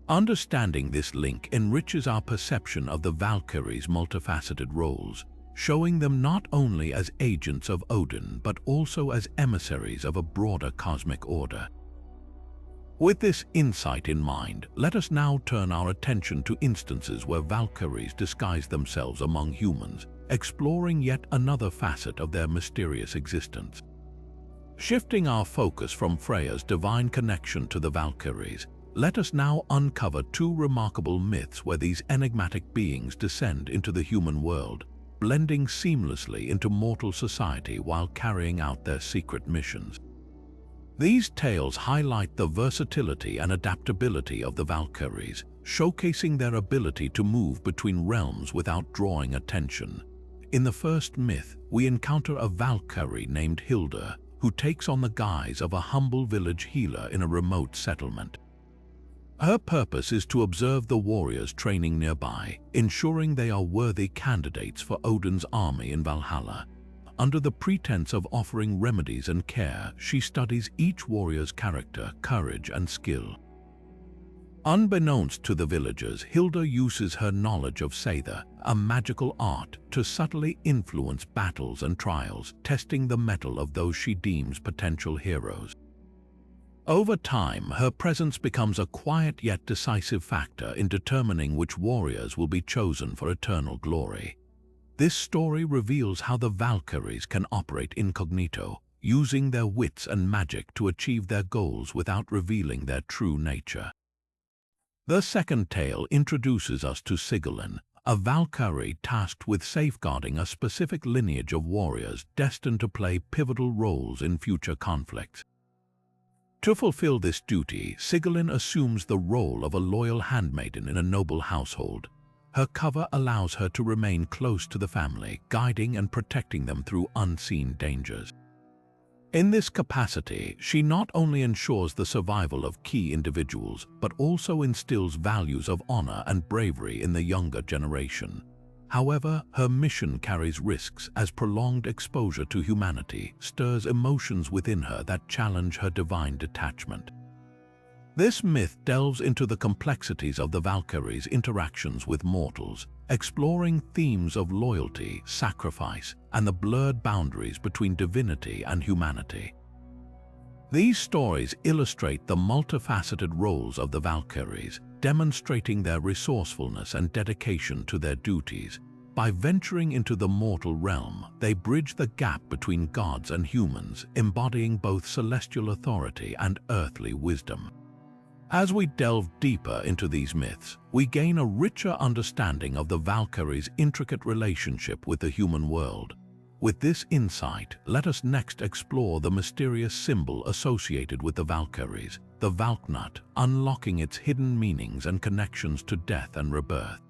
Understanding this link enriches our perception of the Valkyries' multifaceted roles, showing them not only as agents of Odin but also as emissaries of a broader cosmic order. With this insight in mind, let us now turn our attention to instances where Valkyries disguise themselves among humans, exploring yet another facet of their mysterious existence. Shifting our focus from Freya's divine connection to the Valkyries, let us now uncover two remarkable myths where these enigmatic beings descend into the human world, blending seamlessly into mortal society while carrying out their secret missions. These tales highlight the versatility and adaptability of the Valkyries, showcasing their ability to move between realms without drawing attention. In the first myth, we encounter a Valkyrie named Hilda, who takes on the guise of a humble village healer in a remote settlement. Her purpose is to observe the warriors training nearby, ensuring they are worthy candidates for Odin's army in Valhalla. Under the pretense of offering remedies and care, she studies each warrior's character, courage, and skill. Unbeknownst to the villagers, Hilda uses her knowledge of Seither, a magical art, to subtly influence battles and trials, testing the mettle of those she deems potential heroes. Over time, her presence becomes a quiet yet decisive factor in determining which warriors will be chosen for eternal glory. This story reveals how the Valkyries can operate incognito, using their wits and magic to achieve their goals without revealing their true nature. The second tale introduces us to Sigurd, a Valkyrie tasked with safeguarding a specific lineage of warriors destined to play pivotal roles in future conflicts. To fulfill this duty, Sigurd assumes the role of a loyal handmaiden in a noble household. Her cover allows her to remain close to the family, guiding and protecting them through unseen dangers. In this capacity, she not only ensures the survival of key individuals, but also instills values of honor and bravery in the younger generation. However, her mission carries risks as prolonged exposure to humanity stirs emotions within her that challenge her divine detachment. This myth delves into the complexities of the Valkyries' interactions with mortals, exploring themes of loyalty, sacrifice, and the blurred boundaries between divinity and humanity. These stories illustrate the multifaceted roles of the Valkyries, demonstrating their resourcefulness and dedication to their duties. By venturing into the mortal realm, they bridge the gap between gods and humans, embodying both celestial authority and earthly wisdom. As we delve deeper into these myths, we gain a richer understanding of the Valkyries' intricate relationship with the human world. With this insight, let us next explore the mysterious symbol associated with the Valkyries, the Valknut, unlocking its hidden meanings and connections to death and rebirth.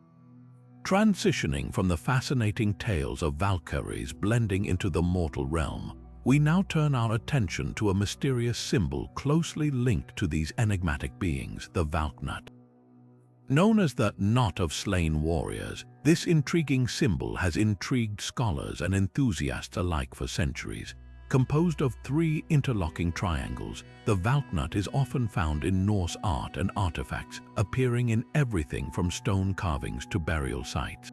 Transitioning from the fascinating tales of Valkyries blending into the mortal realm, we now turn our attention to a mysterious symbol closely linked to these enigmatic beings, the Valknut. Known as the Knot of Slain Warriors, this intriguing symbol has intrigued scholars and enthusiasts alike for centuries. Composed of 3 interlocking triangles, the Valknut is often found in Norse art and artifacts, appearing in everything from stone carvings to burial sites.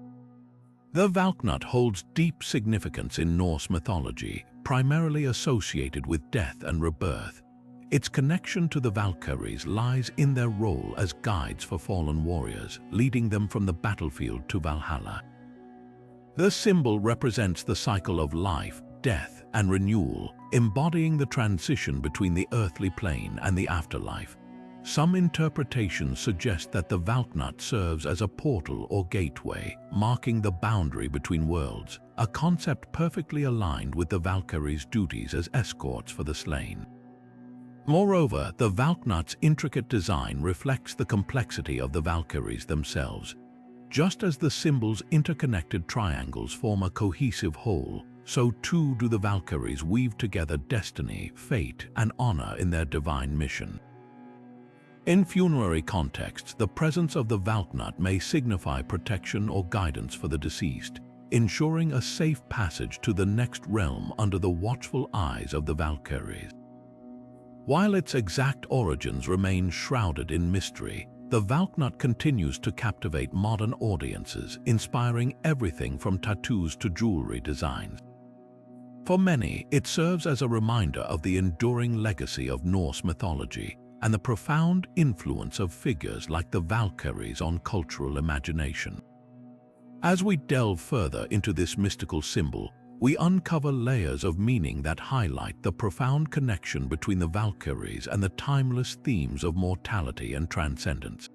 The Valknut holds deep significance in Norse mythology, primarily associated with death and rebirth. Its connection to the Valkyries lies in their role as guides for fallen warriors, leading them from the battlefield to Valhalla. The symbol represents the cycle of life, death, and renewal, embodying the transition between the earthly plane and the afterlife. Some interpretations suggest that the Valknut serves as a portal or gateway, marking the boundary between worlds, a concept perfectly aligned with the Valkyries' duties as escorts for the slain. Moreover, the Valknut's intricate design reflects the complexity of the Valkyries themselves. Just as the symbol's interconnected triangles form a cohesive whole, so too do the Valkyries weave together destiny, fate, and honor in their divine mission. In funerary contexts, the presence of the Valknut may signify protection or guidance for the deceased, ensuring a safe passage to the next realm under the watchful eyes of the Valkyries. While its exact origins remain shrouded in mystery, the Valknut continues to captivate modern audiences, inspiring everything from tattoos to jewelry designs. For many, it serves as a reminder of the enduring legacy of Norse mythology and the profound influence of figures like the Valkyries on cultural imagination. As we delve further into this mystical symbol, we uncover layers of meaning that highlight the profound connection between the Valkyries and the timeless themes of mortality and transcendence.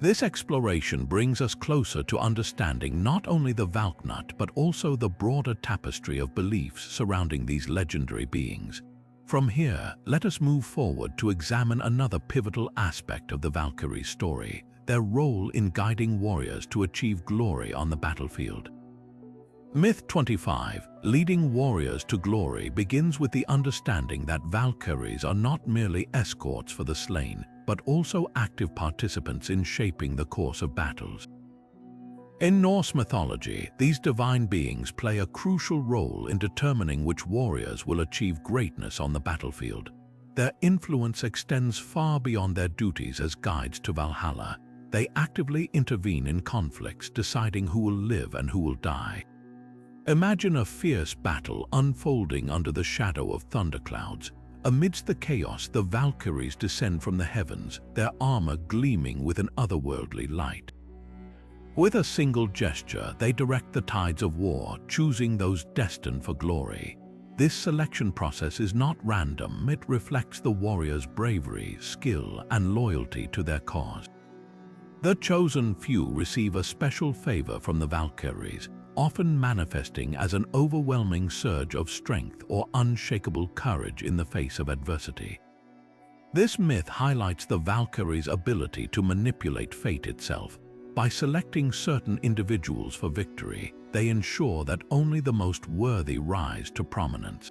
This exploration brings us closer to understanding not only the Valknut but also the broader tapestry of beliefs surrounding these legendary beings. From here, let us move forward to examine another pivotal aspect of the Valkyrie story, their role in guiding warriors to achieve glory on the battlefield. Myth 25, leading warriors to glory, begins with the understanding that Valkyries are not merely escorts for the slain, but also active participants in shaping the course of battles. In Norse mythology, these divine beings play a crucial role in determining which warriors will achieve greatness on the battlefield. Their influence extends far beyond their duties as guides to Valhalla. They actively intervene in conflicts, deciding who will live and who will die. Imagine a fierce battle unfolding under the shadow of thunderclouds. Amidst the chaos, the Valkyries descend from the heavens, their armor gleaming with an otherworldly light. With a single gesture, they direct the tides of war, choosing those destined for glory. This selection process is not random. It reflects the warrior's bravery, skill, and loyalty to their cause. The chosen few receive a special favor from the Valkyries, often manifesting as an overwhelming surge of strength or unshakable courage in the face of adversity. This myth highlights the Valkyries' ability to manipulate fate itself. By selecting certain individuals for victory, they ensure that only the most worthy rise to prominence.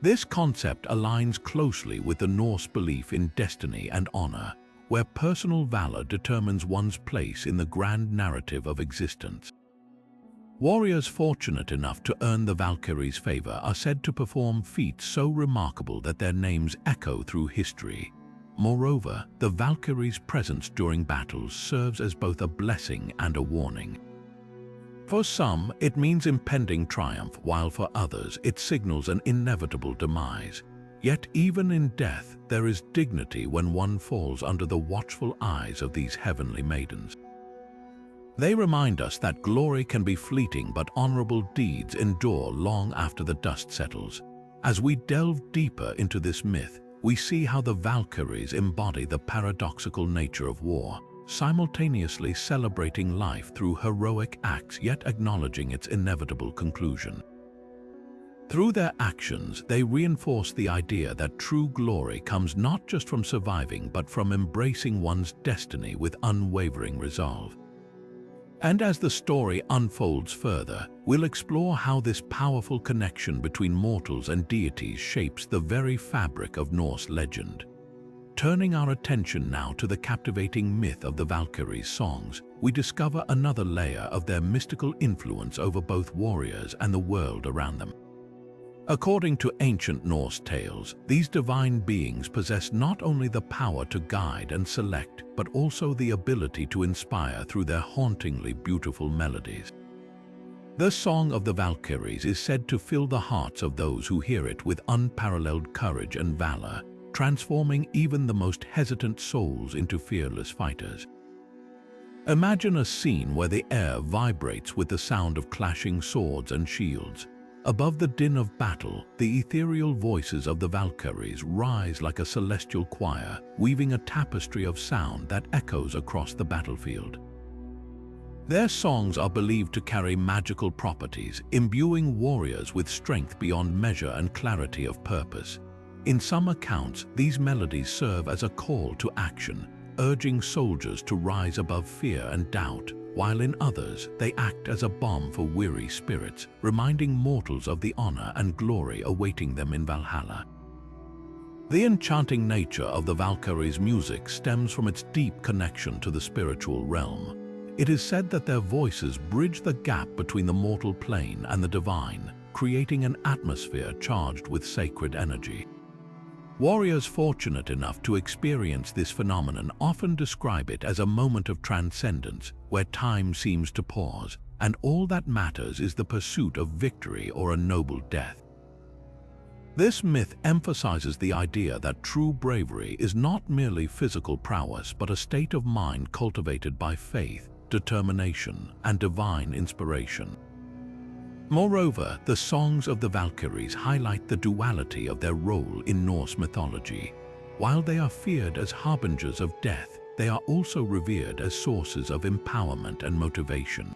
This concept aligns closely with the Norse belief in destiny and honor, where personal valor determines one's place in the grand narrative of existence. Warriors fortunate enough to earn the Valkyries' favor are said to perform feats so remarkable that their names echo through history. Moreover, the Valkyries' presence during battles serves as both a blessing and a warning. For some, it means impending triumph, while for others, it signals an inevitable demise. Yet even in death, there is dignity when one falls under the watchful eyes of these heavenly maidens. They remind us that glory can be fleeting, but honorable deeds endure long after the dust settles. As we delve deeper into this myth, we see how the Valkyries embody the paradoxical nature of war, simultaneously celebrating life through heroic acts yet acknowledging its inevitable conclusion. Through their actions, they reinforce the idea that true glory comes not just from surviving but from embracing one's destiny with unwavering resolve. And as the story unfolds further, we'll explore how this powerful connection between mortals and deities shapes the very fabric of Norse legend. Turning our attention now to the captivating myth of the Valkyries' songs, we discover another layer of their mystical influence over both warriors and the world around them. According to ancient Norse tales, these divine beings possess not only the power to guide and select, but also the ability to inspire through their hauntingly beautiful melodies. The Song of the Valkyries is said to fill the hearts of those who hear it with unparalleled courage and valor, transforming even the most hesitant souls into fearless fighters. Imagine a scene where the air vibrates with the sound of clashing swords and shields. Above the din of battle, the ethereal voices of the Valkyries rise like a celestial choir, weaving a tapestry of sound that echoes across the battlefield. Their songs are believed to carry magical properties, imbuing warriors with strength beyond measure and clarity of purpose. In some accounts, these melodies serve as a call to action, urging soldiers to rise above fear and doubt, while in others, they act as a balm for weary spirits, reminding mortals of the honor and glory awaiting them in Valhalla. The enchanting nature of the Valkyries' music stems from its deep connection to the spiritual realm. It is said that their voices bridge the gap between the mortal plane and the divine, creating an atmosphere charged with sacred energy. Warriors fortunate enough to experience this phenomenon often describe it as a moment of transcendence, where time seems to pause, and all that matters is the pursuit of victory or a noble death. This myth emphasizes the idea that true bravery is not merely physical prowess but a state of mind cultivated by faith, determination, and divine inspiration. Moreover, the songs of the Valkyries highlight the duality of their role in Norse mythology. While they are feared as harbingers of death, they are also revered as sources of empowerment and motivation.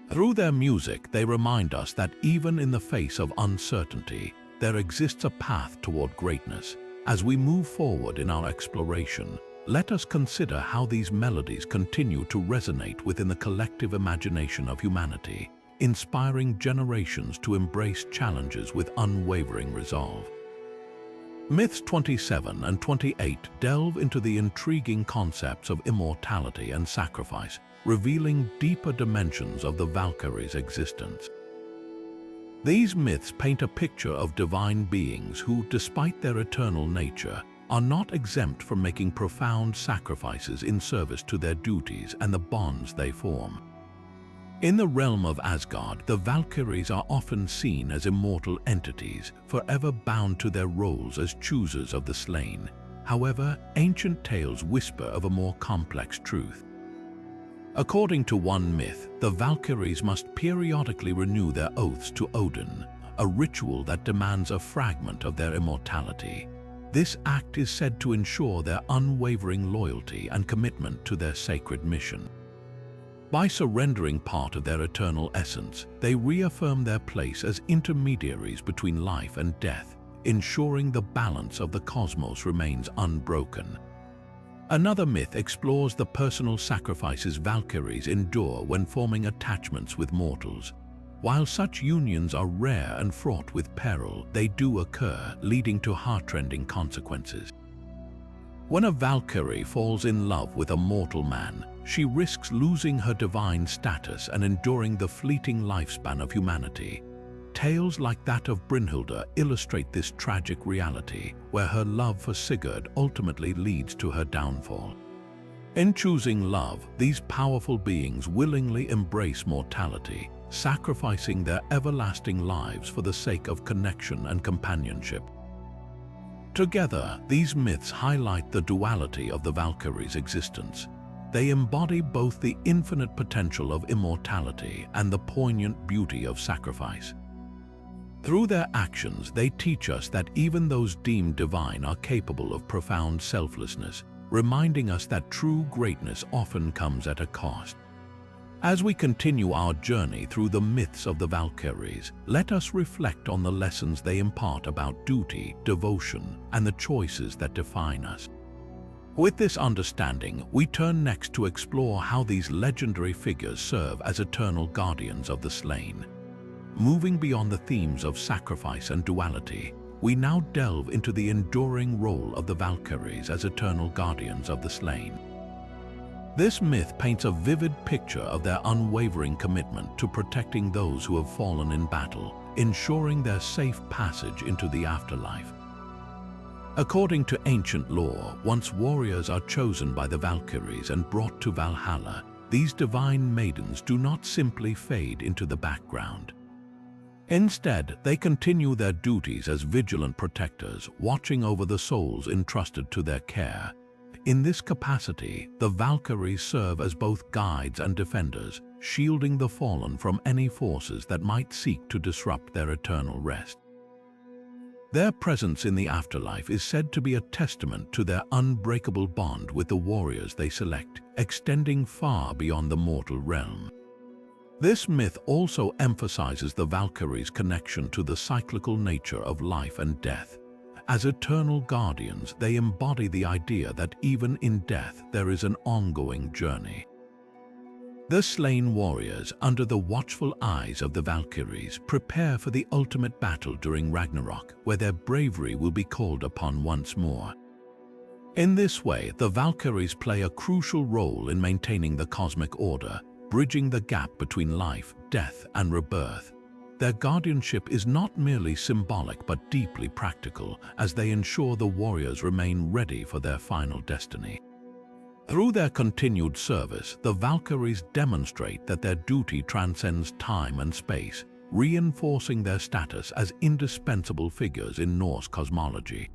Through their music, they remind us that even in the face of uncertainty, there exists a path toward greatness. As we move forward in our exploration, let us consider how these melodies continue to resonate within the collective imagination of humanity, inspiring generations to embrace challenges with unwavering resolve. Myths 27 and 28 delve into the intriguing concepts of immortality and sacrifice, revealing deeper dimensions of the Valkyries' existence. These myths paint a picture of divine beings who, despite their eternal nature, are not exempt from making profound sacrifices in service to their duties and the bonds they form. In the realm of Asgard, the Valkyries are often seen as immortal entities, forever bound to their roles as choosers of the slain. However, ancient tales whisper of a more complex truth. According to one myth, the Valkyries must periodically renew their oaths to Odin, a ritual that demands a fragment of their immortality. This act is said to ensure their unwavering loyalty and commitment to their sacred mission. By surrendering part of their eternal essence, they reaffirm their place as intermediaries between life and death, ensuring the balance of the cosmos remains unbroken. Another myth explores the personal sacrifices Valkyries endure when forming attachments with mortals. While such unions are rare and fraught with peril, they do occur, leading to heartrending consequences. When a Valkyrie falls in love with a mortal man, she risks losing her divine status and enduring the fleeting lifespan of humanity. Tales like that of Brynhildr illustrate this tragic reality, where her love for Sigurd ultimately leads to her downfall. In choosing love, these powerful beings willingly embrace mortality, sacrificing their everlasting lives for the sake of connection and companionship. Together, these myths highlight the duality of the Valkyries' existence. They embody both the infinite potential of immortality and the poignant beauty of sacrifice. Through their actions, they teach us that even those deemed divine are capable of profound selflessness, reminding us that true greatness often comes at a cost. As we continue our journey through the myths of the Valkyries, let us reflect on the lessons they impart about duty, devotion, and the choices that define us. With this understanding, we turn next to explore how these legendary figures serve as eternal guardians of the slain. Moving beyond the themes of sacrifice and duality, we now delve into the enduring role of the Valkyries as eternal guardians of the slain. This myth paints a vivid picture of their unwavering commitment to protecting those who have fallen in battle, ensuring their safe passage into the afterlife. According to ancient lore, once warriors are chosen by the Valkyries and brought to Valhalla, these divine maidens do not simply fade into the background. Instead, they continue their duties as vigilant protectors, watching over the souls entrusted to their care. In this capacity, the Valkyries serve as both guides and defenders, shielding the fallen from any forces that might seek to disrupt their eternal rest. Their presence in the afterlife is said to be a testament to their unbreakable bond with the warriors they select, extending far beyond the mortal realm. This myth also emphasizes the Valkyries' connection to the cyclical nature of life and death. As eternal guardians, they embody the idea that even in death there is an ongoing journey. The slain warriors, under the watchful eyes of the Valkyries, prepare for the ultimate battle during Ragnarok, where their bravery will be called upon once more. In this way, the Valkyries play a crucial role in maintaining the cosmic order, bridging the gap between life, death, and rebirth. Their guardianship is not merely symbolic but deeply practical, as they ensure the warriors remain ready for their final destiny. Through their continued service, the Valkyries demonstrate that their duty transcends time and space, reinforcing their status as indispensable figures in Norse cosmology.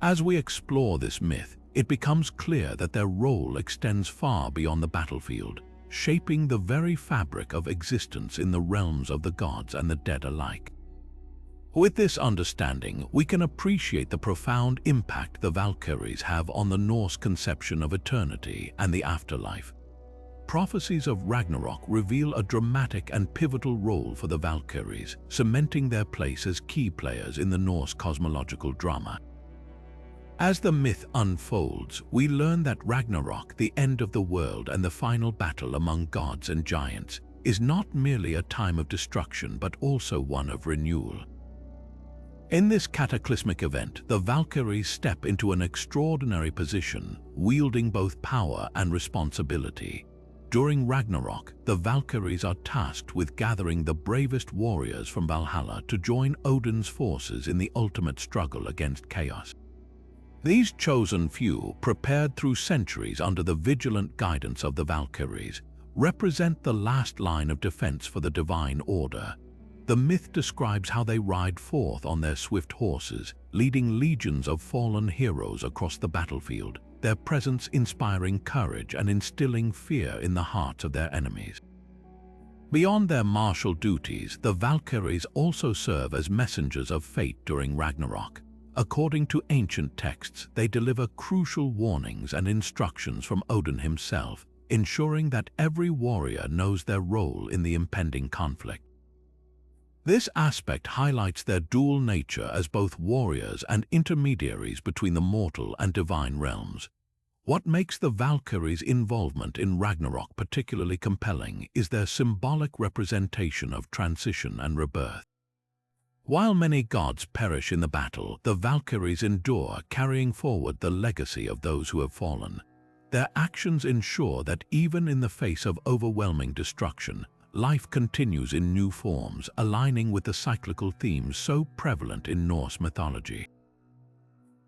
As we explore this myth, it becomes clear that their role extends far beyond the battlefield, shaping the very fabric of existence in the realms of the gods and the dead alike. With this understanding, we can appreciate the profound impact the Valkyries have on the Norse conception of eternity and the afterlife. Prophecies of Ragnarok reveal a dramatic and pivotal role for the Valkyries, cementing their place as key players in the Norse cosmological drama. As the myth unfolds, we learn that Ragnarok, the end of the world and the final battle among gods and giants, is not merely a time of destruction but also one of renewal. In this cataclysmic event, the Valkyries step into an extraordinary position, wielding both power and responsibility. During Ragnarok, the Valkyries are tasked with gathering the bravest warriors from Valhalla to join Odin's forces in the ultimate struggle against chaos. These chosen few, prepared through centuries under the vigilant guidance of the Valkyries, represent the last line of defense for the divine order. The myth describes how they ride forth on their swift horses, leading legions of fallen heroes across the battlefield, their presence inspiring courage and instilling fear in the hearts of their enemies. Beyond their martial duties, the Valkyries also serve as messengers of fate during Ragnarok. According to ancient texts, they deliver crucial warnings and instructions from Odin himself, ensuring that every warrior knows their role in the impending conflict. This aspect highlights their dual nature as both warriors and intermediaries between the mortal and divine realms. What makes the Valkyries' involvement in Ragnarok particularly compelling is their symbolic representation of transition and rebirth. While many gods perish in the battle, the Valkyries endure, carrying forward the legacy of those who have fallen. Their actions ensure that even in the face of overwhelming destruction, life continues in new forms, aligning with the cyclical themes so prevalent in Norse mythology.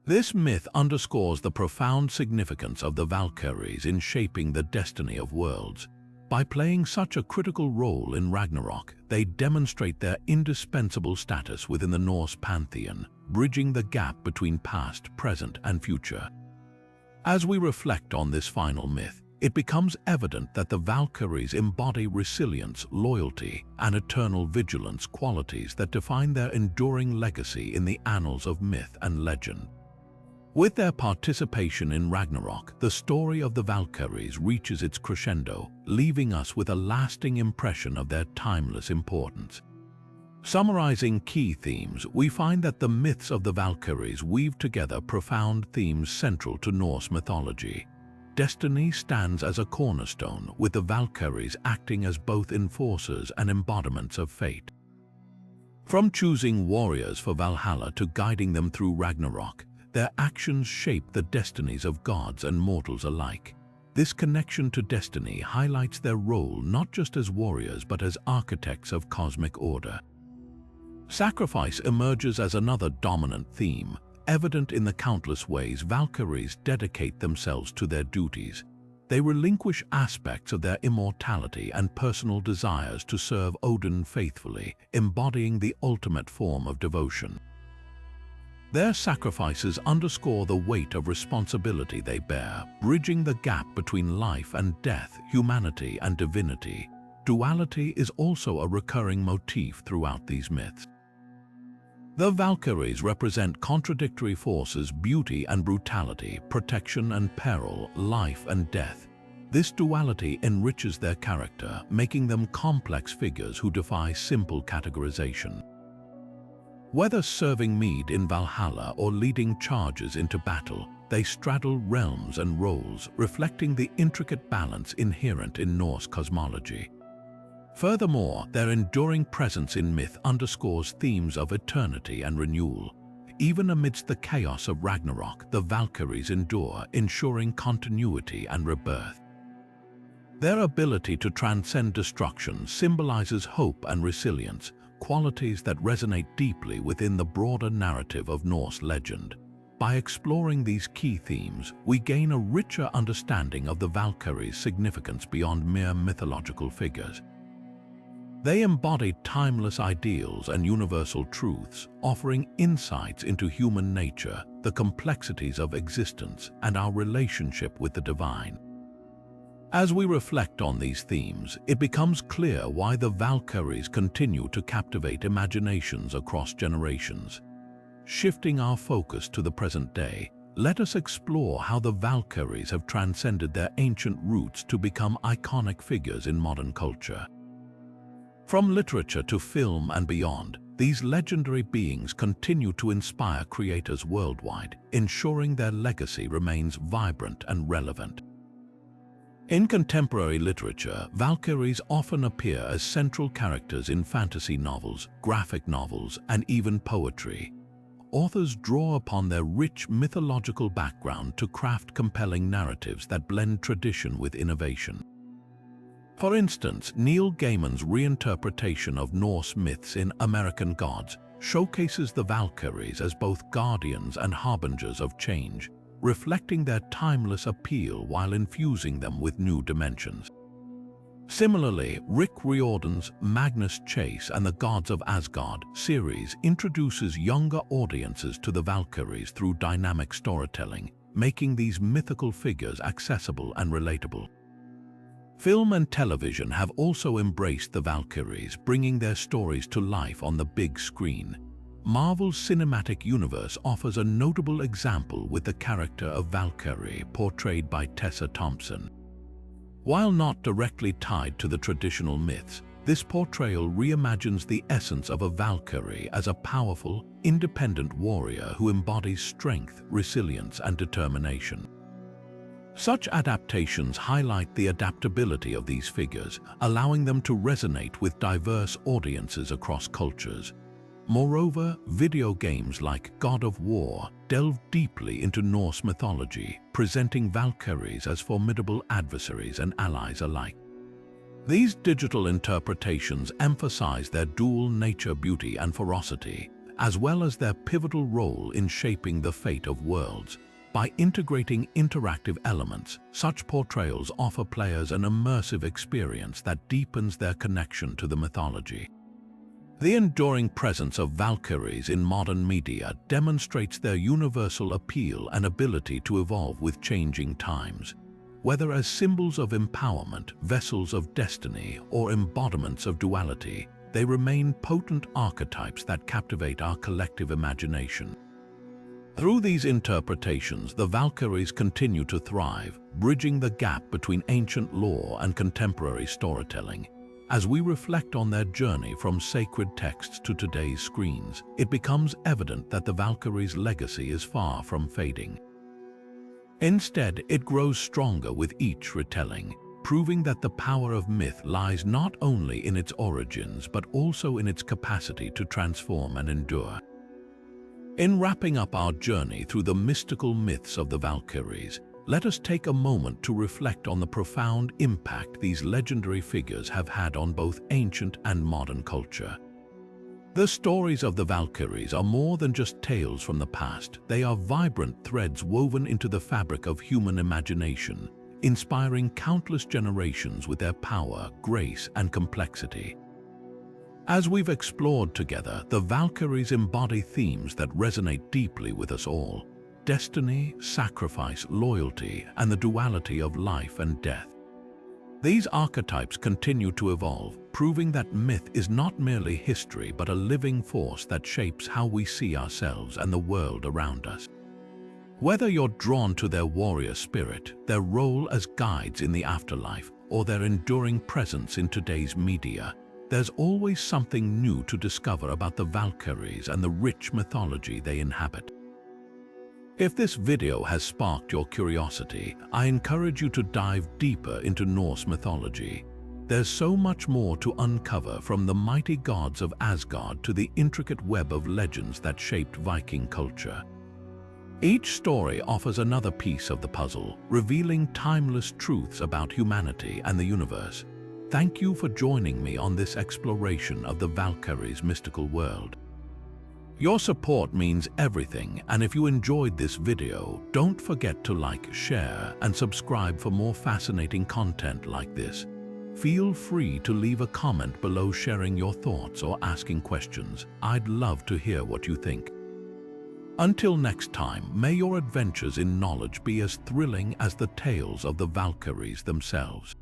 This myth underscores the profound significance of the Valkyries in shaping the destiny of worlds. By playing such a critical role in Ragnarok, they demonstrate their indispensable status within the Norse pantheon, bridging the gap between past, present, and future. As we reflect on this final myth, it becomes evident that the Valkyries embody resilience, loyalty, and eternal vigilance, qualities that define their enduring legacy in the annals of myth and legend. With their participation in Ragnarok, the story of the Valkyries reaches its crescendo, leaving us with a lasting impression of their timeless importance. Summarizing key themes, we find that the myths of the Valkyries weave together profound themes central to Norse mythology. Destiny stands as a cornerstone, with the Valkyries acting as both enforcers and embodiments of fate. From choosing warriors for Valhalla to guiding them through Ragnarok, their actions shape the destinies of gods and mortals alike. This connection to destiny highlights their role not just as warriors but as architects of cosmic order. Sacrifice emerges as another dominant theme, evident in the countless ways Valkyries dedicate themselves to their duties. They relinquish aspects of their immortality and personal desires to serve Odin faithfully, embodying the ultimate form of devotion. Their sacrifices underscore the weight of responsibility they bear, bridging the gap between life and death, humanity and divinity. Duality is also a recurring motif throughout these myths. The Valkyries represent contradictory forces: beauty and brutality, protection and peril, life and death. This duality enriches their character, making them complex figures who defy simple categorization. Whether serving mead in Valhalla or leading charges into battle, they straddle realms and roles, reflecting the intricate balance inherent in Norse cosmology. Furthermore, their enduring presence in myth underscores themes of eternity and renewal. Even amidst the chaos of Ragnarok, the Valkyries endure, ensuring continuity and rebirth. Their ability to transcend destruction symbolizes hope and resilience, qualities that resonate deeply within the broader narrative of Norse legend. By exploring these key themes, we gain a richer understanding of the Valkyries' significance beyond mere mythological figures. They embody timeless ideals and universal truths, offering insights into human nature, the complexities of existence, and our relationship with the divine. As we reflect on these themes, it becomes clear why the Valkyries continue to captivate imaginations across generations. Shifting our focus to the present day, let us explore how the Valkyries have transcended their ancient roots to become iconic figures in modern culture. From literature to film and beyond, these legendary beings continue to inspire creators worldwide, ensuring their legacy remains vibrant and relevant. In contemporary literature, Valkyries often appear as central characters in fantasy novels, graphic novels, and even poetry. Authors draw upon their rich mythological background to craft compelling narratives that blend tradition with innovation. For instance, Neil Gaiman's reinterpretation of Norse myths in American Gods showcases the Valkyries as both guardians and harbingers of change, reflecting their timeless appeal while infusing them with new dimensions. Similarly, Rick Riordan's Magnus Chase and the Gods of Asgard series introduces younger audiences to the Valkyries through dynamic storytelling, making these mythical figures accessible and relatable. Film and television have also embraced the Valkyries, bringing their stories to life on the big screen. Marvel's cinematic universe offers a notable example with the character of Valkyrie, portrayed by Tessa Thompson. While not directly tied to the traditional myths, this portrayal reimagines the essence of a Valkyrie as a powerful, independent warrior who embodies strength, resilience, and determination. Such adaptations highlight the adaptability of these figures, allowing them to resonate with diverse audiences across cultures. Moreover, video games like God of War delve deeply into Norse mythology, presenting Valkyries as formidable adversaries and allies alike. These digital interpretations emphasize their dual nature, beauty and ferocity, as well as their pivotal role in shaping the fate of worlds. By integrating interactive elements, such portrayals offer players an immersive experience that deepens their connection to the mythology. The enduring presence of Valkyries in modern media demonstrates their universal appeal and ability to evolve with changing times. Whether as symbols of empowerment, vessels of destiny, or embodiments of duality, they remain potent archetypes that captivate our collective imagination. Through these interpretations, the Valkyries continue to thrive, bridging the gap between ancient lore and contemporary storytelling. As we reflect on their journey from sacred texts to today's screens, it becomes evident that the Valkyries' legacy is far from fading. Instead, it grows stronger with each retelling, proving that the power of myth lies not only in its origins but also in its capacity to transform and endure. In wrapping up our journey through the mystical myths of the Valkyries, let us take a moment to reflect on the profound impact these legendary figures have had on both ancient and modern culture. The stories of the Valkyries are more than just tales from the past. They are vibrant threads woven into the fabric of human imagination, inspiring countless generations with their power, grace, and complexity. As we've explored together, the Valkyries embody themes that resonate deeply with us all: destiny, sacrifice, loyalty, and the duality of life and death. These archetypes continue to evolve, proving that myth is not merely history but a living force that shapes how we see ourselves and the world around us. Whether you're drawn to their warrior spirit, their role as guides in the afterlife, or their enduring presence in today's media, there's always something new to discover about the Valkyries and the rich mythology they inhabit. If this video has sparked your curiosity, I encourage you to dive deeper into Norse mythology. There's so much more to uncover, from the mighty gods of Asgard to the intricate web of legends that shaped Viking culture. Each story offers another piece of the puzzle, revealing timeless truths about humanity and the universe. Thank you for joining me on this exploration of the Valkyries' mystical world. Your support means everything, and if you enjoyed this video, don't forget to like, share, and subscribe for more fascinating content like this. Feel free to leave a comment below sharing your thoughts or asking questions. I'd love to hear what you think. Until next time, may your adventures in knowledge be as thrilling as the tales of the Valkyries themselves.